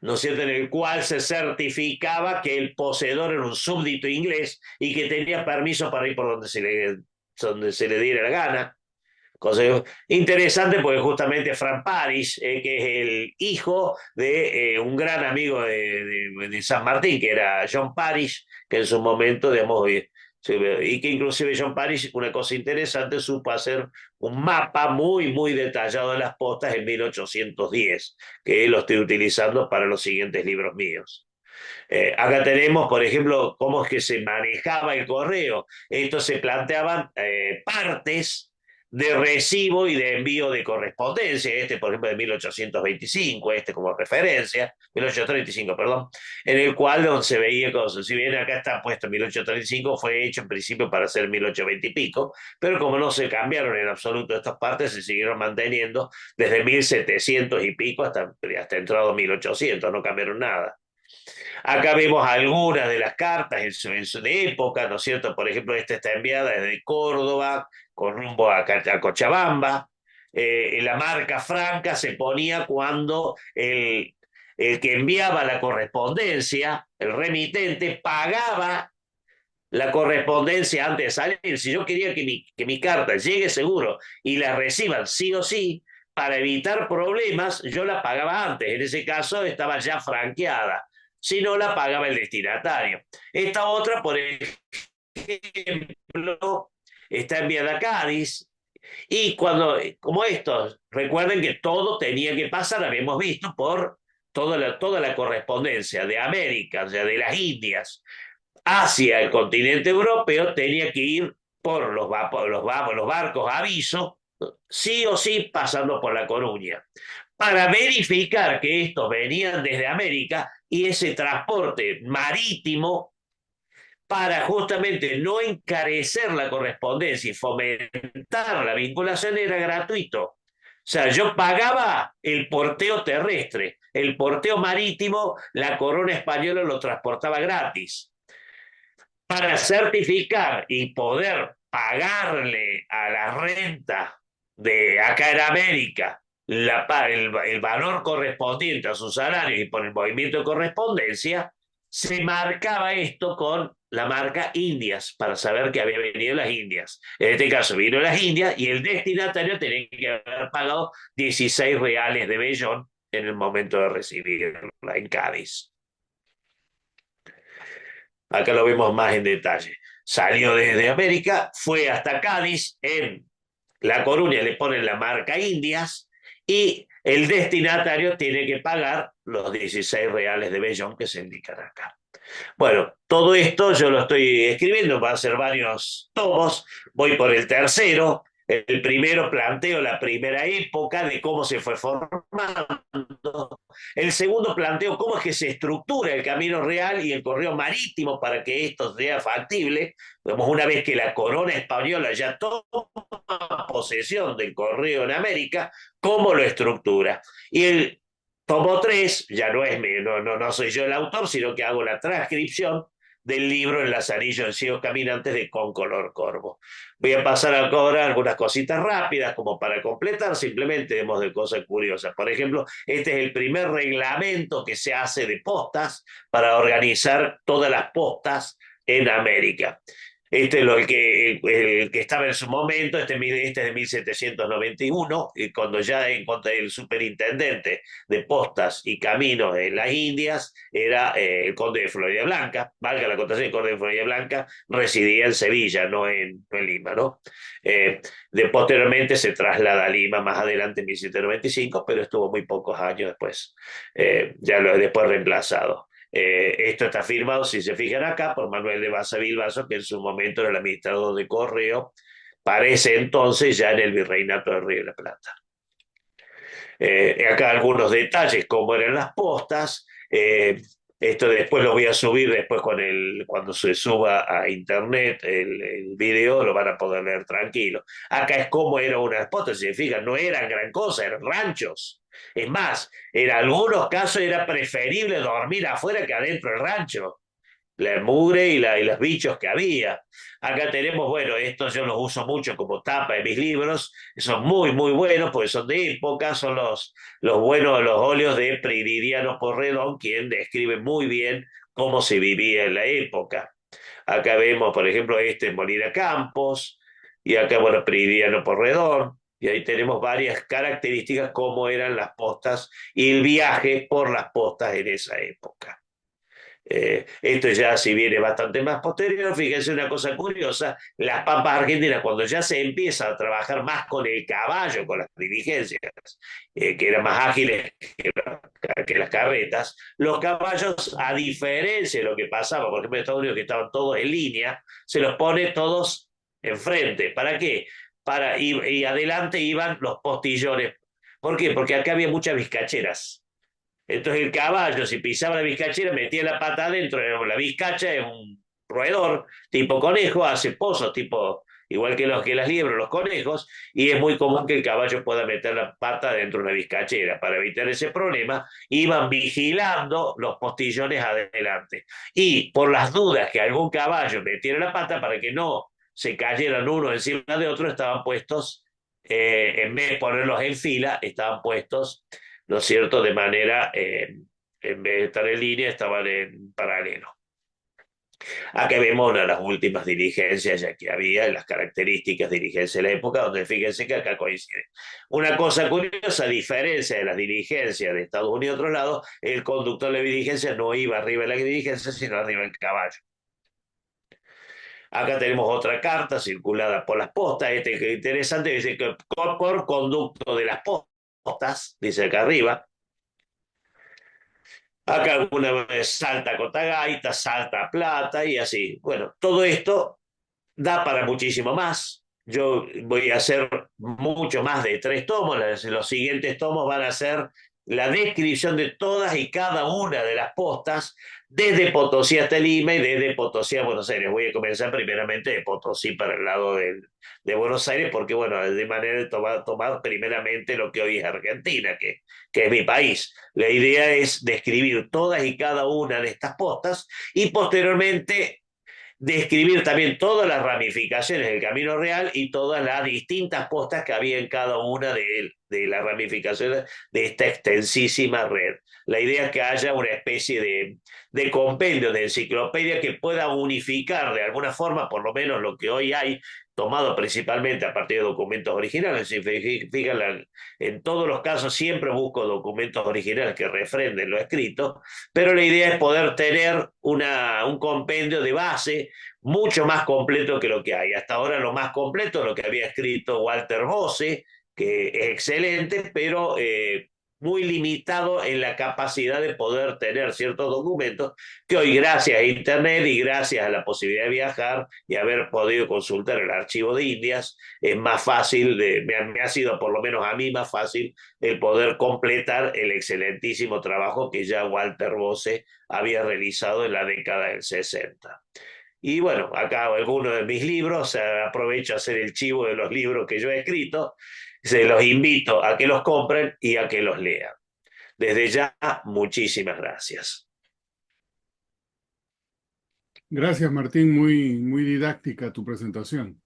¿no es cierto?, en el cual se certificaba que el poseedor era un súbdito inglés y que tenía permiso para ir por donde se le diera la gana. Cosa interesante porque justamente Frank Parish, que es el hijo de un gran amigo de San Martín, que era John Parish, que en su momento, digamos, y que inclusive John Parish, una cosa interesante, supo hacer un mapa muy, muy detallado de las postas en 1810, que lo estoy utilizando para los siguientes libros míos. Acá tenemos, por ejemplo, cómo es que se manejaba el correo. Esto se planteaban partes de recibo y de envío de correspondencia. Este, por ejemplo, de 1825, este como referencia, 1835, perdón, en el cual donde se veía cosas. Si bien acá está puesto 1835, fue hecho en principio para ser 1820 y pico, pero como no se cambiaron en absoluto estas partes, se siguieron manteniendo desde 1700 y pico hasta entrado 1800, no cambiaron nada. Acá vemos algunas de las cartas en su época, ¿no es cierto? Por ejemplo, esta está enviada desde Córdoba con rumbo a Cochabamba. La marca franca se ponía cuando el que enviaba la correspondencia, el remitente, pagaba la correspondencia antes de salir. Si yo quería que mi carta llegue seguro y la reciban sí o sí, para evitar problemas, yo la pagaba antes. En ese caso estaba ya franqueada. Si no, la pagaba el destinatario. Esta otra, por ejemplo, está enviada a Cádiz. Y como estos, recuerden que todo tenía que pasar, habíamos visto, por toda la correspondencia de América, o sea, de las Indias, hacia el continente europeo, tenía que ir por los barcos a aviso, sí o sí pasando por La Coruña, para verificar que estos venían desde América y ese transporte marítimo, para justamente no encarecer la correspondencia y fomentar la vinculación, era gratuito. O sea, yo pagaba el porteo terrestre, el porteo marítimo, la corona española lo transportaba gratis. Para certificar y poder pagarle a la renta de acá en América el valor correspondiente a sus salarios y por el movimiento de correspondencia, se marcaba esto con la marca Indias para saber que había venido las Indias. En este caso vino las Indias y el destinatario tenía que haber pagado 16 reales de vellón en el momento de recibirla en Cádiz. Acá lo vemos más en detalle. Salió desde América, fue hasta Cádiz, en La Coruña le ponen la marca Indias y el destinatario tiene que pagar los 16 reales de Bellón que se indican acá. Bueno, todo esto yo lo estoy escribiendo, va a ser varios tomos, voy por el tercero. El primero planteo la primera época de cómo se fue formando. El segundo planteo cómo es que se estructura el camino real y el correo marítimo para que esto sea factible. Vemos una vez que la corona española ya toma posesión del correo en América, cómo lo estructura. Y el tomo 3 ya no es no soy yo el autor, sino que hago la transcripción del libro El Lazarillo en Ciegos Caminantes de Concolor Corvo. Voy a pasar ahora algunas cositas rápidas como para completar, simplemente demos de cosas curiosas. Por ejemplo, este es el primer reglamento que se hace de postas para organizar todas las postas en América. Este es el que estaba en su momento, este es de 1791, y cuando ya encontré el superintendente de postas y caminos en las Indias era el conde de Florida Blanca, valga la acotación, el conde de Florida Blanca residía en Sevilla, no en Lima, ¿no? Posteriormente se traslada a Lima más adelante en 1795, pero estuvo muy pocos años después, ya lo he después reemplazado. Esto está firmado, si se fijan acá, por Manuel de Baza Bilbaso, que en su momento era el administrador de Correo, parece entonces ya en el Virreinato del Río de la Plata. Acá algunos detalles, cómo eran las postas. Esto después lo voy a subir, después cuando se suba a internet el video lo van a poder leer tranquilo. Acá es cómo era una posta, si se fijan, no eran gran cosa, eran ranchos. Es más, en algunos casos era preferible dormir afuera que adentro del rancho, la mugre y los bichos que había. Acá tenemos, bueno, estos yo los uso mucho como tapa en mis libros, son muy, muy buenos porque son de época, son los buenos, los óleos de Prilidiano Porredón, quien describe muy bien cómo se vivía en la época. Acá vemos, por ejemplo, este en Molina Campos, y acá, bueno, Prilidiano Porredón, y ahí tenemos varias características, cómo eran las postas y el viaje por las postas en esa época. Esto ya si viene bastante más posterior, fíjense una cosa curiosa, las pampas argentinas cuando ya se empieza a trabajar más con el caballo, con las diligencias, que eran más ágiles que las carretas, los caballos, a diferencia de lo que pasaba, por ejemplo, en Estados Unidos, que estaban todos en línea, se los pone todos enfrente. ¿Para qué? Y adelante iban los postillones. ¿Por qué? Porque acá había muchas vizcacheras. Entonces el caballo, si pisaba la vizcachera, metía la pata adentro, la vizcacha es un roedor tipo conejo, hace pozos tipo, igual que que las liebres, los conejos, y es muy común que el caballo pueda meter la pata dentro de una vizcachera. Para evitar ese problema, iban vigilando los postillones adelante. Y por las dudas que algún caballo metiera la pata, para que no se cayeran uno encima de otro, estaban puestos, en vez de ponerlos en fila, estaban puestos, ¿no es cierto?, de manera, en vez de estar en línea, estaban en paralelo. Acá vemos una de las últimas diligencias ya que había, las características de diligencia de la época, donde fíjense que acá coincide. Una cosa curiosa, a diferencia de las diligencias de Estados Unidos y otros lados, el conductor de la diligencia no iba arriba de la diligencia, sino arriba del caballo. Acá tenemos otra carta circulada por las postas, que es interesante, dice que por conducto de las postas, dice acá arriba. Acá alguna vez salta Cotagaita, salta Plata y así. Bueno, todo esto da para muchísimo más. Yo voy a hacer mucho más de 3 tomos. Los siguientes tomos van a ser la descripción de todas y cada una de las postas, desde Potosí hasta Lima y desde Potosí a Buenos Aires. Voy a comenzar primeramente de Potosí para el lado de Buenos Aires, porque, bueno, de manera de tomar primeramente lo que hoy es Argentina, que es mi país. La idea es describir todas y cada una de estas postas y posteriormente describir también todas las ramificaciones del Camino Real y todas las distintas postas que había en cada una de las ramificaciones de esta extensísima red. La idea es que haya una especie de compendio, de enciclopedia que pueda unificar de alguna forma, por lo menos lo que hoy hay, tomado principalmente a partir de documentos originales. Si fijan, en todos los casos siempre busco documentos originales que refrenden lo escrito, pero la idea es poder tener un compendio de base mucho más completo que lo que hay. Hasta ahora lo más completo es lo que había escrito Walter Bose, que es excelente, pero muy limitado en la capacidad de poder tener ciertos documentos que hoy, gracias a Internet y gracias a la posibilidad de viajar y haber podido consultar el archivo de Indias, es más fácil, me ha sido por lo menos a mí más fácil el poder completar el excelentísimo trabajo que ya Walter Bose había realizado en la década del 60. Y bueno, acá algunos de mis libros, aprovecho a hacer el chivo de los libros que yo he escrito, se los invito a que los compren y a que los lean. Desde ya, muchísimas gracias. Gracias, Martín. Muy didáctica tu presentación.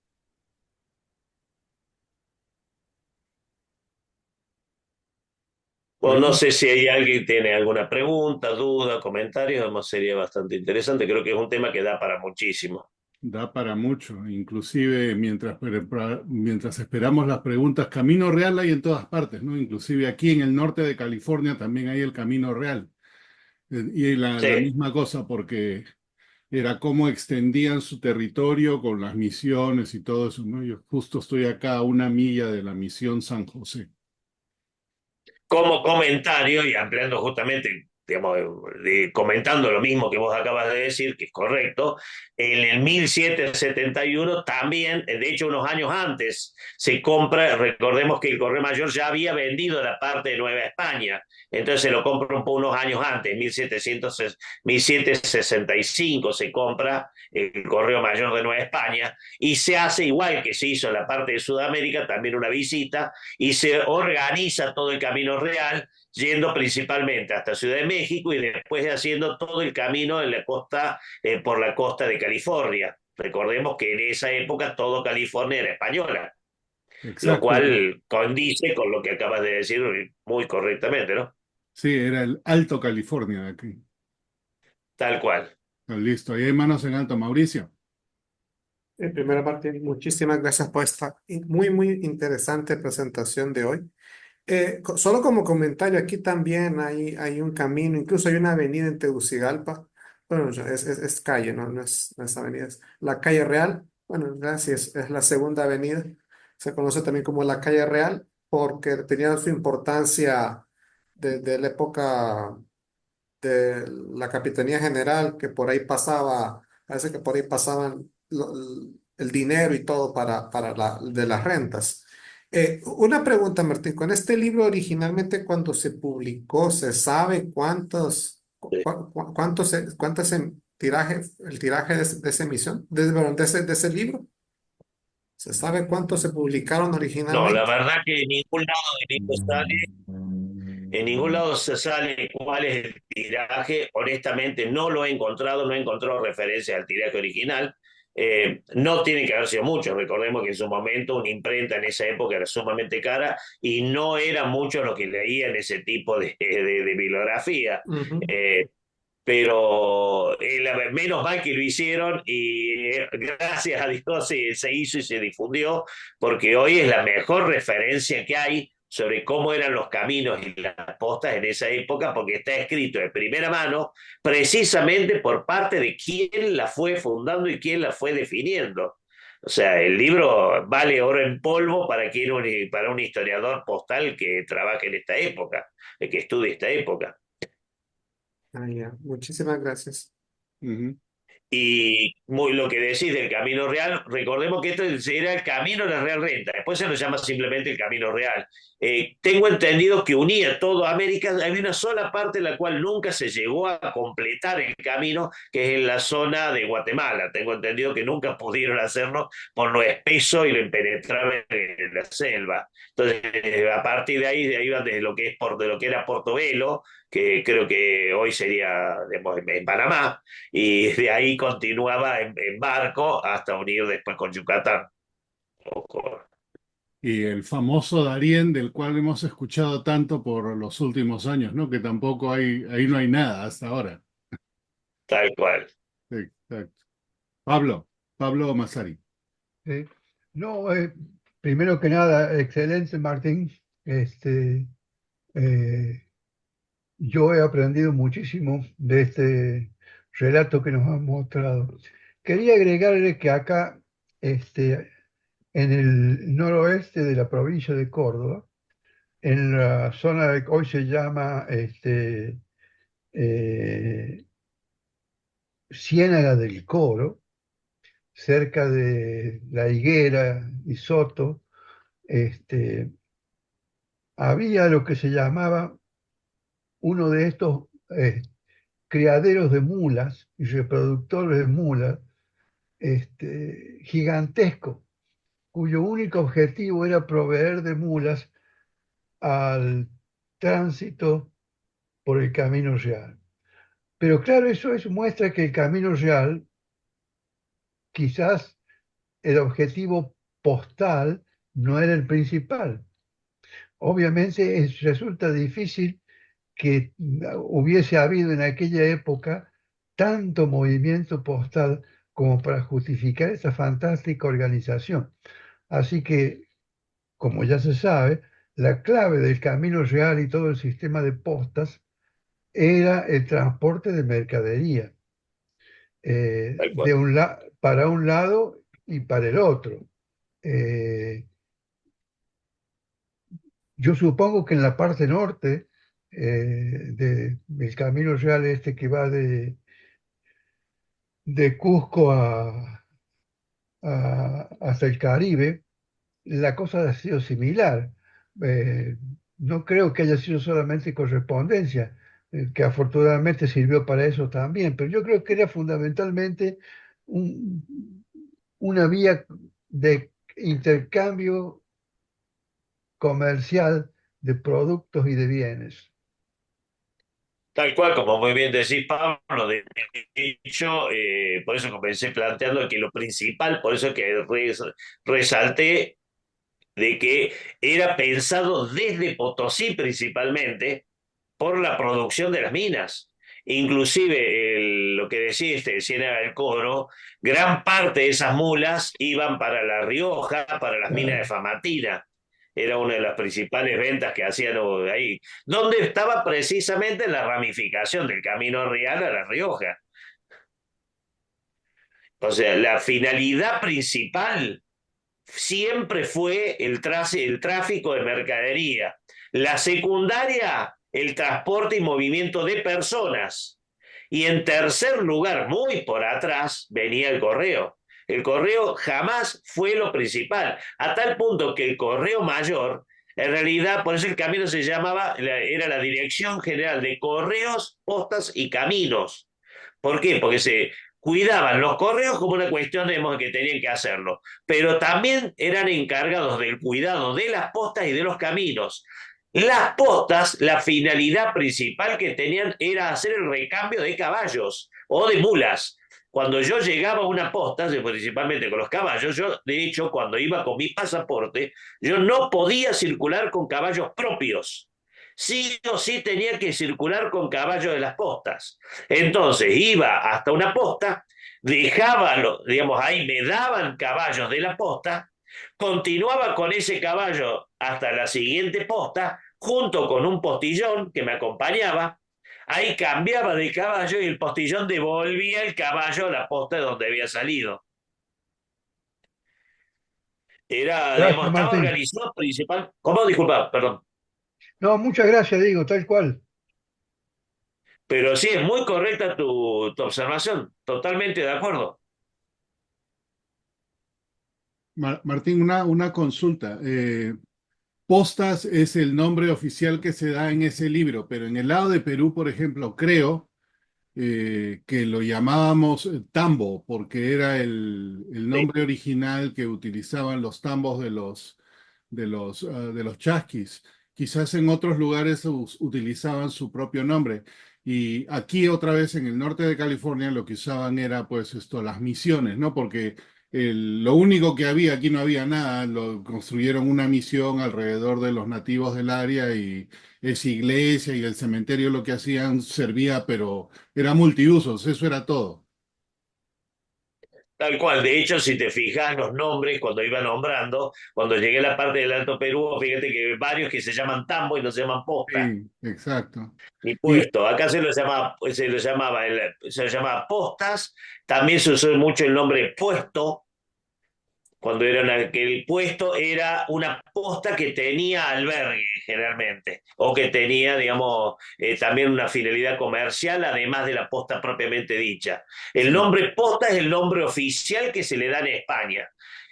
Bueno, no ¿Podemos? sé si hay alguien que tiene alguna pregunta, duda, comentario, además sería bastante interesante. Creo que es un tema que da para muchísimo. Da para mucho, inclusive mientras esperamos las preguntas, Camino Real hay en todas partes, ¿no? Inclusive aquí en el norte de California también hay el Camino Real. Y la Sí, misma cosa, porque era cómo extendían su territorio con las misiones y todo eso, ¿no? Yo justo estoy acá a una milla de la misión San José. como comentario y ampliando justamente, digamos, comentando lo mismo que vos acabas de decir, que es correcto, en el 1771 también, de hecho unos años antes, se compra, recordemos que el Correo Mayor ya había vendido la parte de Nueva España, entonces se lo compra unos años antes, 1765 se compra el Correo Mayor de Nueva España y se hace igual que se hizo en la parte de Sudamérica, también una visita y se organiza todo el camino real, yendo principalmente hasta Ciudad de México y después haciendo todo el camino en la costa, por la costa de California. Recordemos que en esa época todo California era española, lo Exacto, cual condice con lo que acabas de decir muy correctamente, ¿no? sí, era el Alto California de aquí. Tal cual. Listo, ahí hay manos en alto, Mauricio. Primero, Martín, muchísimas gracias por esta muy interesante presentación de hoy. Solo como comentario, aquí también hay un camino, incluso hay una avenida en Tegucigalpa. Bueno, es calle, no es avenida, es la calle Real. Bueno, en realidad sí es la segunda avenida. Se conoce también como la calle Real porque tenía su importancia de la época de la Capitanía General, que por ahí pasaba, parece que por ahí pasaban el dinero y todo de las rentas. Una pregunta, Martín, con este libro originalmente cuando se publicó, ¿se sabe cuánto es el tiraje de esa emisión, perdón, de ese libro? ¿Se sabe cuántos se publicaron No, la originalmente? verdad que en ningún lado de esto sale. En ningún lado se sale cuál es el tiraje. Honestamente, no lo he encontrado, no he encontrado referencia al tiraje original. No tiene que haber sido mucho. Recordemos que en su momento una imprenta en esa época era sumamente cara y no era mucho lo que leían ese tipo de bibliografía. Ujú. Eh, pero menos mal que lo hicieron y gracias a Dios se hizo y se difundió, porque hoy es la mejor referencia que hay sobre cómo eran los caminos y las postas en esa época, porque está escrito de primera mano, precisamente por parte de quién la fue fundando y quién la fue definiendo. O sea, el libro vale oro en polvo para un historiador postal que trabaje en esta época, que estudie esta época. Ah, ya. Muchísimas gracias. Ujú. Y lo que decís del Camino Real, recordemos que esto era el Camino de la Real Renta, después se lo llama simplemente el Camino Real. Tengo entendido que unía toda América, había una sola parte en la cual nunca se llegó a completar el camino, que es en la zona de Guatemala. Tengo entendido que nunca pudieron hacerlo por lo espeso y lo impenetrable de la selva. Entonces, a partir de ahí van desde lo que de lo que era Portobelo, que creo que hoy sería digamos, en Panamá, y de ahí continuaba en barco hasta unir después con Yucatán. Y el famoso Darién, del cual hemos escuchado tanto por los últimos años, ¿no? Que tampoco ahí no hay nada hasta ahora. Tal cual. Exacto. Pablo Masari. Sí. No, primero que nada, excelente, Martín. Eh, yo he aprendido muchísimo de este relato que nos han mostrado. Quería agregarle que acá, en el noroeste de la provincia de Córdoba, en la zona que hoy se llama eh, Ciénaga del Coro, cerca de La Higuera y Soto, este, había lo que se llamaba uno de estos criaderos de mulas y reproductores de mulas gigantescos, cuyo único objetivo era proveer de mulas al tránsito por el Camino Real. Pero claro, eso muestra que el Camino Real, quizás el objetivo postal no era el principal. Obviamente resulta difícil que hubiese habido en aquella época tanto movimiento postal como para justificar esa fantástica organización. Así que, como ya se sabe, la clave del Camino Real y todo el sistema de postas era el transporte de mercadería, Tal cual. para un lado y para el otro. Eh, yo supongo que en la parte norte del Camino Real que va de Cusco hasta el Caribe, la cosa ha sido similar. Eh, no creo que haya sido solamente correspondencia, que afortunadamente sirvió para eso también, pero yo creo que era fundamentalmente un- una vía de intercambio comercial de productos y de bienes. Tal cual, como muy bien decís, Pablo, de hecho, por eso comencé planteando que lo principal, por eso que resalté de que era pensado desde Potosí principalmente por la producción de las minas. Inclusive lo que decís, te decía era el Coro, gran parte de esas mulas iban para La Rioja, para las minas de Claro. Famatina. Era una de las principales ventas que hacían ahí, donde estaba precisamente la ramificación del Camino Real a La Rioja. O sea, la finalidad principal siempre fue el tráfico de mercadería. La secundaria, el transporte y movimiento de personas. Y en tercer lugar, muy por atrás, venía el correo. El correo jamás fue lo principal, a tal punto que el correo mayor, en realidad, por eso el camino se llamaba, era la Dirección General de Correos, Postas y Caminos. ¿Por qué? Porque se cuidaban los correos como una cuestión de que tenían que hacerlo, pero también eran encargados del cuidado de las postas y de los caminos. Las postas, la finalidad principal que tenían era hacer el recambio de caballos o de mulas. Cuando yo llegaba a una posta, principalmente con los caballos, yo de hecho cuando iba con mi pasaporte, yo no podía circular con caballos propios. Sí o sí tenía que circular con caballos de las postas. Entonces iba hasta una posta, dejaba, digamos, ahí me daban caballos de la posta, continuaba con ese caballo hasta la siguiente posta, junto con un postillón que me acompañaba, ahí cambiaba de caballo y el postillón devolvía el caballo a la posta de donde había salido. Era, digamos, Gracias, estaba Martín. organizado principal. ¿Cómo? Disculpa, perdón. No, muchas gracias, digo, tal cual. Pero sí, es muy correcta tu observación, totalmente de acuerdo. Martín, una consulta. Postas es el nombre oficial que se da en ese libro, pero en el lado de Perú, por ejemplo, creo que lo llamábamos tambo, porque era el Sí. nombre original que utilizaban los tambos de los chasquis. Quizás en otros lugares utilizaban su propio nombre. Y aquí otra vez en el norte de California lo que usaban era pues esto, las misiones, ¿no? Porque lo único que había, aquí no había nada, lo construyeron una misión alrededor de los nativos del área y esa iglesia y el cementerio lo que hacían servía, pero era multiusos, eso era todo. Tal cual, de hecho, si te fijas los nombres, cuando iba nombrando, cuando llegué a la parte del Alto Perú, fíjate que varios que se llaman tambo y no se llaman posta, Sí, exacto. ni Y puesto. Acá se lo llamaba postas, también se usó mucho el nombre puesto, cuando que el puesto era una posta que tenía albergue generalmente, o que tenía, digamos, también una finalidad comercial, además de la posta propiamente dicha. El sí, nombre posta es el nombre oficial que se le da en España.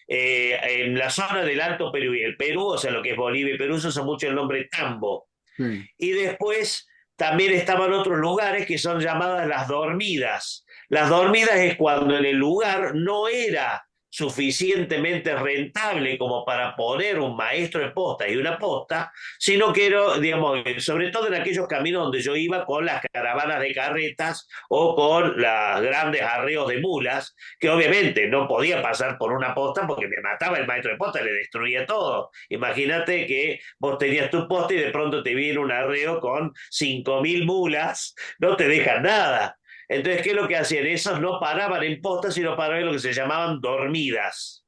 En la zona del Alto Perú y el Perú, o sea, lo que es Bolivia y Perú, se usa mucho el nombre tambo. sí, Y después también estaban otros lugares que son llamadas las dormidas. Las dormidas es cuando en el lugar no era suficientemente rentable como para poner un maestro de posta y una posta, sino que era, digamos, sobre todo en aquellos caminos donde yo iba con las caravanas de carretas o con los grandes arreos de mulas, que obviamente no podía pasar por una posta porque me mataba el maestro de posta, le destruía todo. Imagínate que vos tenías tu posta y de pronto te viene un arreo con 5.000 mulas, no te dejan nada. Entonces, ¿qué es lo que hacían? Esos no paraban en postas, sino paraban en lo que se llamaban dormidas.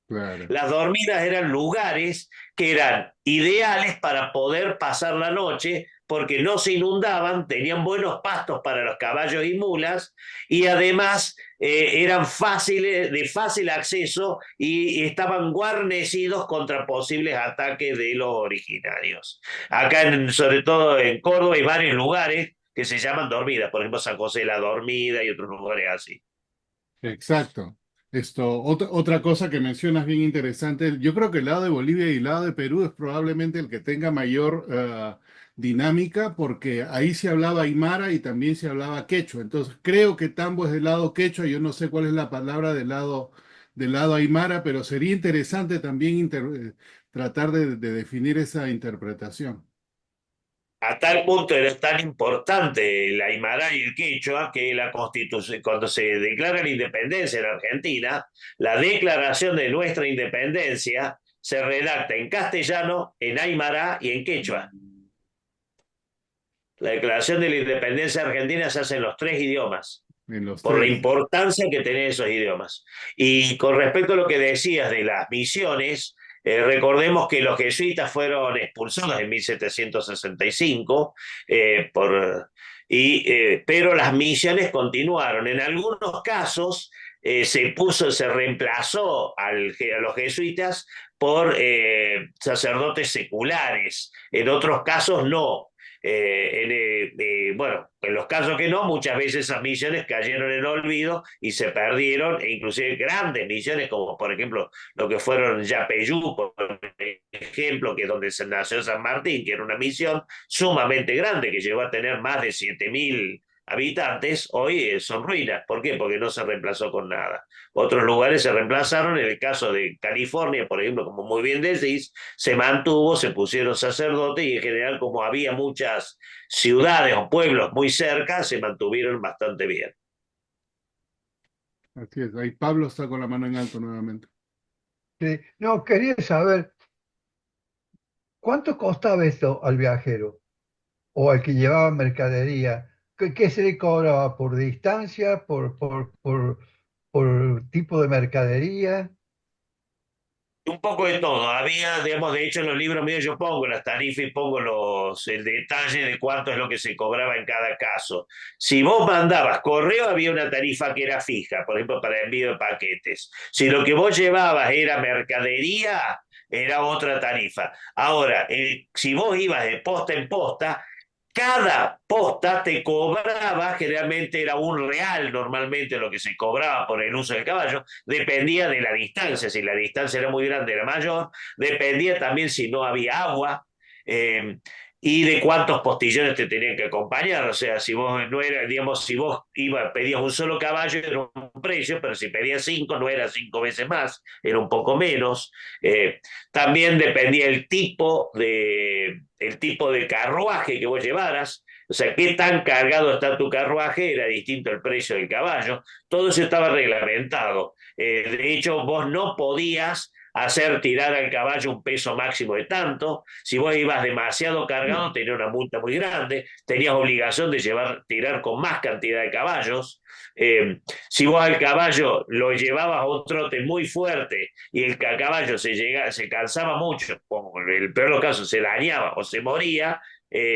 claro. Las dormidas eran lugares que eran ideales para poder pasar la noche porque no se inundaban, tenían buenos pastos para los caballos y mulas y además eran fáciles, de fácil acceso y estaban guarnecidos contra posibles ataques de los originarios. Acá, sobre todo en Córdoba, hay varios lugares que se llaman dormidas, por ejemplo San José de la Dormida y otros lugares así. Exacto. Otra cosa que mencionas bien interesante, yo creo que el lado de Bolivia y el lado de Perú es probablemente el que tenga mayor dinámica, porque ahí se hablaba aymara y también se hablaba quechua. Entonces creo que Tambo es del lado quechua, yo no sé cuál es la palabra del lado aymara, pero sería interesante también tratar de definir esa interpretación. A tal punto era tan importante el aymara y el quechua que la Constitución, cuando se declara la independencia en Argentina, la declaración de nuestra independencia se redacta en castellano, en aymara y en quechua. La declaración de la independencia argentina se hace en los tres idiomas, En los por la tres. importancia que tienen esos idiomas. Y con respecto a lo que decías de las misiones, recordemos que los jesuitas fueron expulsados en 1765, pero las misiones continuaron. En algunos casos se reemplazó a los jesuitas por sacerdotes seculares, en otros casos no. Bueno, en los casos que no, muchas veces esas misiones cayeron en el olvido y se perdieron, e inclusive grandes misiones, como por ejemplo lo que fueron Yapeyú, por ejemplo, que es donde se nació San Martín, que era una misión sumamente grande, que llegó a tener más de 7.000 habitantes, hoy son ruinas. ¿Por qué? Porque no se reemplazó con nada. Otros lugares se reemplazaron, en el caso de California, por ejemplo, como muy bien decís, se mantuvo, se pusieron sacerdotes y en general como había muchas ciudades o pueblos muy cerca, se mantuvieron bastante bien. Así es. Ahí Pablo está con la mano en alto nuevamente. Sí. No, quería saber, ¿cuánto costaba esto al viajero o al que llevaba mercadería? ¿Qué se le cobraba por distancia, por tipo de mercadería? Un poco de todo. Había, digamos, de hecho en los libros míos yo pongo las tarifas y pongo el detalle de cuánto es lo que se cobraba en cada caso. Si vos mandabas correo, había una tarifa que era fija, por ejemplo, para envío de paquetes. Si lo que vos llevabas era mercadería, era otra tarifa. Ahora, si vos ibas de posta en posta, cada posta te cobraba, generalmente era un real normalmente lo que se cobraba por el uso del caballo, dependía de la distancia, si la distancia era muy grande era mayor, dependía también si no había agua, eh, y de cuántos postillones te tenían que acompañar, o sea, si vos no era, digamos, si vos pedías un solo caballo era un precio, pero si pedías cinco no era 5 veces más, era un poco menos. También dependía el tipo de carruaje que vos llevaras, o sea, qué tan cargado está tu carruaje, era distinto el precio del caballo. Todo eso estaba reglamentado. De hecho, vos no podías hacer tirar al caballo un peso máximo de tanto. Si vos ibas demasiado cargado, tenías una multa muy grande, tenías obligación de tirar con más cantidad de caballos. Si vos al caballo lo llevabas a un trote muy fuerte y el caballo se cansaba mucho, o en el peor de los casos se dañaba o se moría,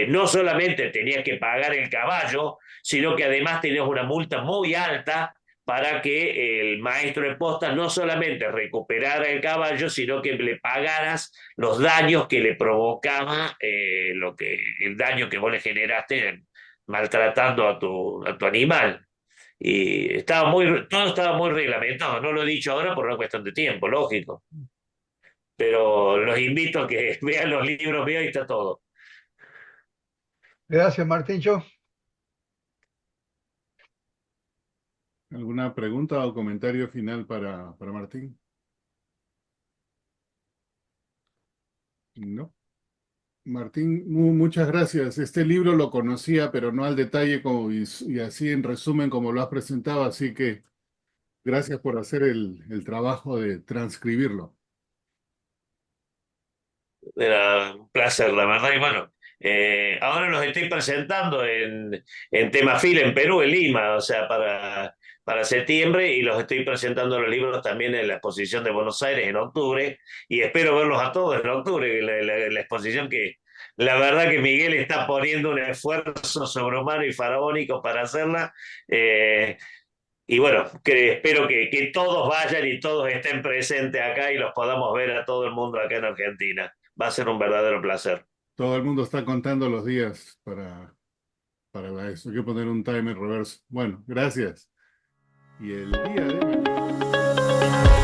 no solamente tenías que pagar el caballo, sino que además tenías una multa muy alta para que el maestro de posta no solamente recuperara el caballo, sino que le pagaras los daños que le provocaba el daño que vos le generaste maltratando a tu animal. Y todo estaba muy reglamentado. No lo he dicho ahora por una cuestión de tiempo, lógico. Pero los invito a que vean los libros míos y está todo. Gracias, Martíncho. ¿Alguna pregunta o comentario final para Martín? No. Martín, muchas gracias. Este libro lo conocía, pero no al detalle y así en resumen como lo has presentado, así que gracias por hacer el trabajo de transcribirlo. Era un placer, la verdad. Y bueno, ahora los estoy presentando en Temafila, en Perú, en Lima, o sea, para septiembre, y los estoy presentando los libros también en la exposición de Buenos Aires en octubre, y espero verlos a todos en octubre, la exposición que la verdad que Miguel está poniendo un esfuerzo sobrehumano y faraónico para hacerla. Y bueno, espero que todos vayan y todos estén presentes acá y los podamos ver a todo el mundo acá en Argentina. Va a ser un verdadero placer. Todo el mundo está contando los días eso. Hay que poner un timer reverso. Bueno, gracias. Y el día de mañana.